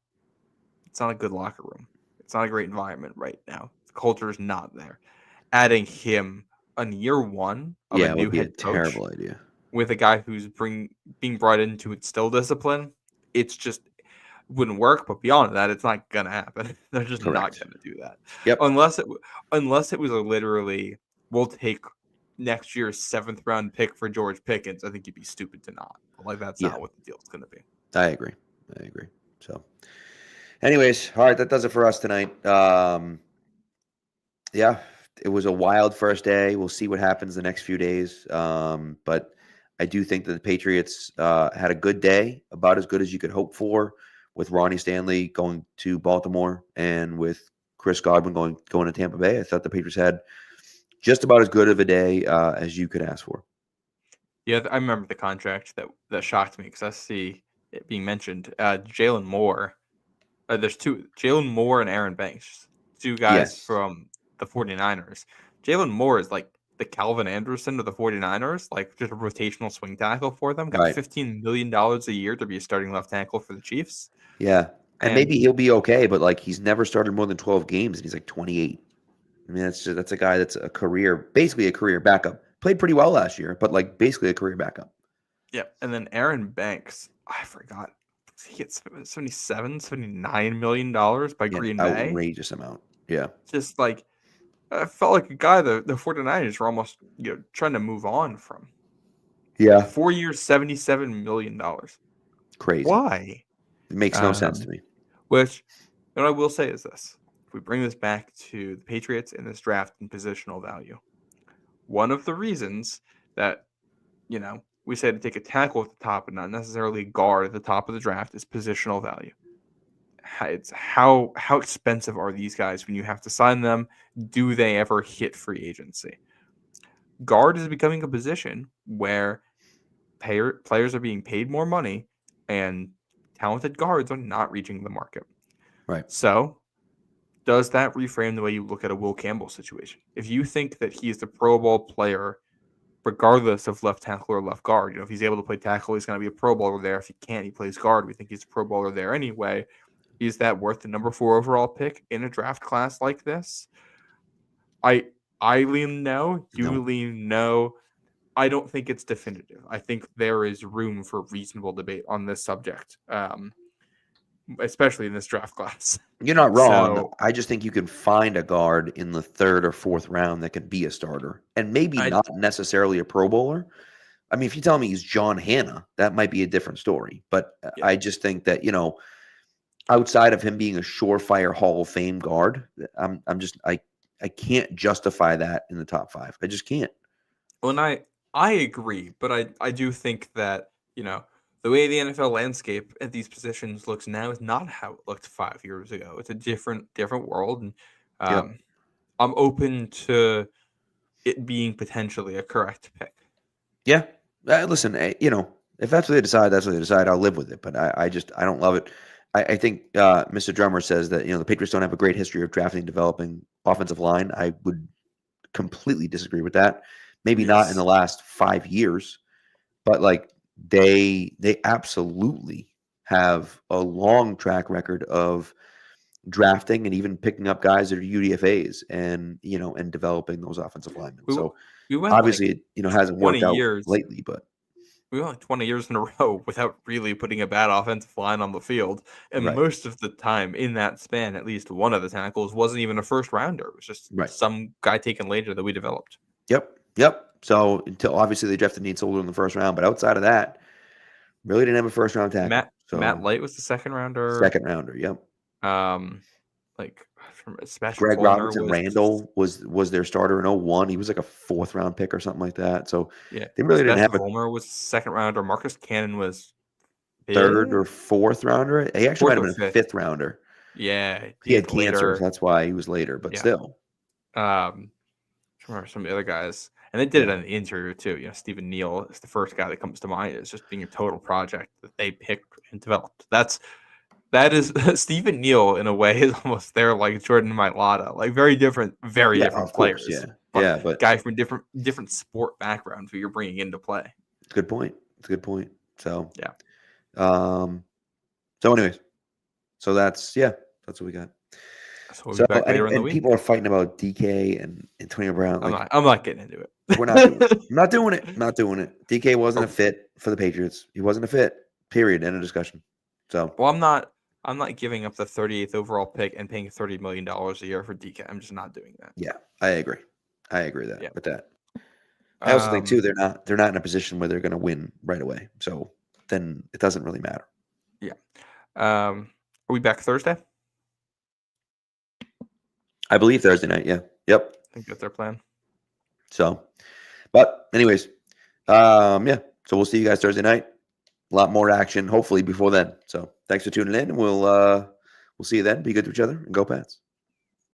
S3: It's not a good locker room. It's not a great environment right now. The culture is not there. Adding him on year one of a new head coach,
S2: terrible idea.
S3: With a guy who's being brought in to instill discipline, it's just wouldn't work. But beyond that, it's not gonna happen. They're just not gonna do that.
S2: Yep.
S3: Unless it was literally, we'll take next year's 7th round pick for George Pickens. I think you'd be stupid to not. Like, that's not what the deal's gonna be.
S2: I agree. So, anyways, all right, that does it for us tonight. Yeah, it was a wild first day. We'll see what happens the next few days. But I do think that the Patriots had a good day, about as good as you could hope for, with Ronnie Stanley going to Baltimore and with Chris Godwin going to Tampa Bay. I thought the Patriots had just about as good of a day as you could ask for.
S3: Yeah, I remember the contract that shocked me because I see it being mentioned. Jalen Moore. There's two, Jalen Moore and Aaron Banks, two guys
S2: Yes.
S3: from the 49ers. Jalen Moore is like the Calvin Anderson of the 49ers, like just a rotational swing tackle for them. Got
S2: Right.
S3: $15 million a year to be a starting left tackle for the Chiefs.
S2: Yeah. And
S3: And
S2: maybe he'll be okay, but like he's never started more than 12 games and he's like 28. I mean, that's a guy that's basically a career backup. Played pretty well last year, but like basically a career backup.
S3: yeah, and then Aaron Banks, I forgot. He gets $79 million by
S2: Yeah,
S3: Green Bay.
S2: outrageous amount. Yeah.
S3: Just like I felt like a guy the 49ers were almost trying to move on from.
S2: Yeah.
S3: 4 years, $77 million.
S2: Crazy.
S3: Why?
S2: It makes no sense to me.
S3: Which, what I will say is this. If we bring this back to the Patriots in this draft and positional value, one of the reasons that, we say to take a tackle at the top and not necessarily guard at the top of the draft is positional value. It's how expensive are these guys when you have to sign them? Do they ever hit free agency? Guard is becoming a position where players are being paid more money and talented guards are not reaching the market.
S2: Right.
S3: So does that reframe the way you look at a Will Campbell situation? If you think that he is the Pro Bowl player, regardless of left tackle or left guard, if he's able to play tackle, he's going to be a Pro Bowler there. If he can't, he plays guard. We think he's a Pro Bowler there anyway. Is that worth the number 4 overall pick in a draft class like this? I lean no. You lean no. I don't think it's definitive. I think there is room for reasonable debate on this subject, especially in this draft class.
S2: You're not wrong.
S3: So,
S2: I just think you can find a guard in the 3rd or 4th round that can be a starter and maybe not necessarily a Pro Bowler. I mean, if you tell me he's John Hanna, that might be a different story. But I just think that, outside of him being a surefire Hall of Fame guard, I can't justify that in the top 5. I just can't.
S3: Well, and I agree, but I do think that, the way the NFL landscape at these positions looks now is not how it looked 5 years ago. It's a different world, and I'm open to it being potentially a correct pick.
S2: Yeah. Listen, if that's what they decide, that's what they decide. I'll live with it. But I don't love it. I think Mr. Drummer says that, the Patriots don't have a great history of drafting and developing offensive line. I would completely disagree with that. Maybe not in the last 5 years, but like they absolutely have a long track record of drafting and even picking up guys that are UDFAs and developing those offensive linemen. So obviously it hasn't worked out lately, but
S3: we went 20 years in a row without really putting a bad offensive line on the field. And most of the time in that span, at least one of the tackles wasn't even a first rounder. It was just some guy taken later that we developed.
S2: Yep. So until obviously they drafted Nate Solder in the first round, but outside of that, really didn't have a first round tackle.
S3: Matt Light was the second rounder.
S2: Second rounder, yep.
S3: From a special
S2: Greg Robinson Randall was their starter in 01. He was like a 4th round pick or something like that. So they really didn't have
S3: Homer was second rounder. Marcus Cannon was
S2: 3rd or 4th rounder. He actually might have been a 5th rounder.
S3: Yeah,
S2: he had cancer, so that's why he was later. But still,
S3: remember some of the other guys, and they did it on the interior too. Stephen Neal is the first guy that comes to mind. It's just being a total project that they picked and developed. That is Stephen Neal in a way is almost there like Jordan Mailata, like very different players.
S2: Course, but
S3: guy from different sport background who you're bringing into play.
S2: It's a good point. So
S3: So
S2: anyways, that's what we got.
S3: So we'll be back later in the week.
S2: People are fighting about DK and Antonio Brown.
S3: I'm not getting into it.
S2: We're not doing it. I'm not doing it. Not doing it. DK wasn't a fit for the Patriots. He wasn't a fit. Period. End of discussion. So
S3: I'm not giving up the 38th overall pick and paying $30 million a year for DK. I'm just not doing that.
S2: Yeah, I agree. With that. I also think too they're not in a position where they're going to win right away. So then it doesn't really matter.
S3: Yeah. Are we back Thursday?
S2: I believe Thursday night. Yeah. Yep.
S3: I think that's their plan.
S2: So, but anyways, so So we'll see you guys Thursday night. A lot more action, hopefully before then. So thanks for tuning in. We'll see you then. Be good to each other and go Pats.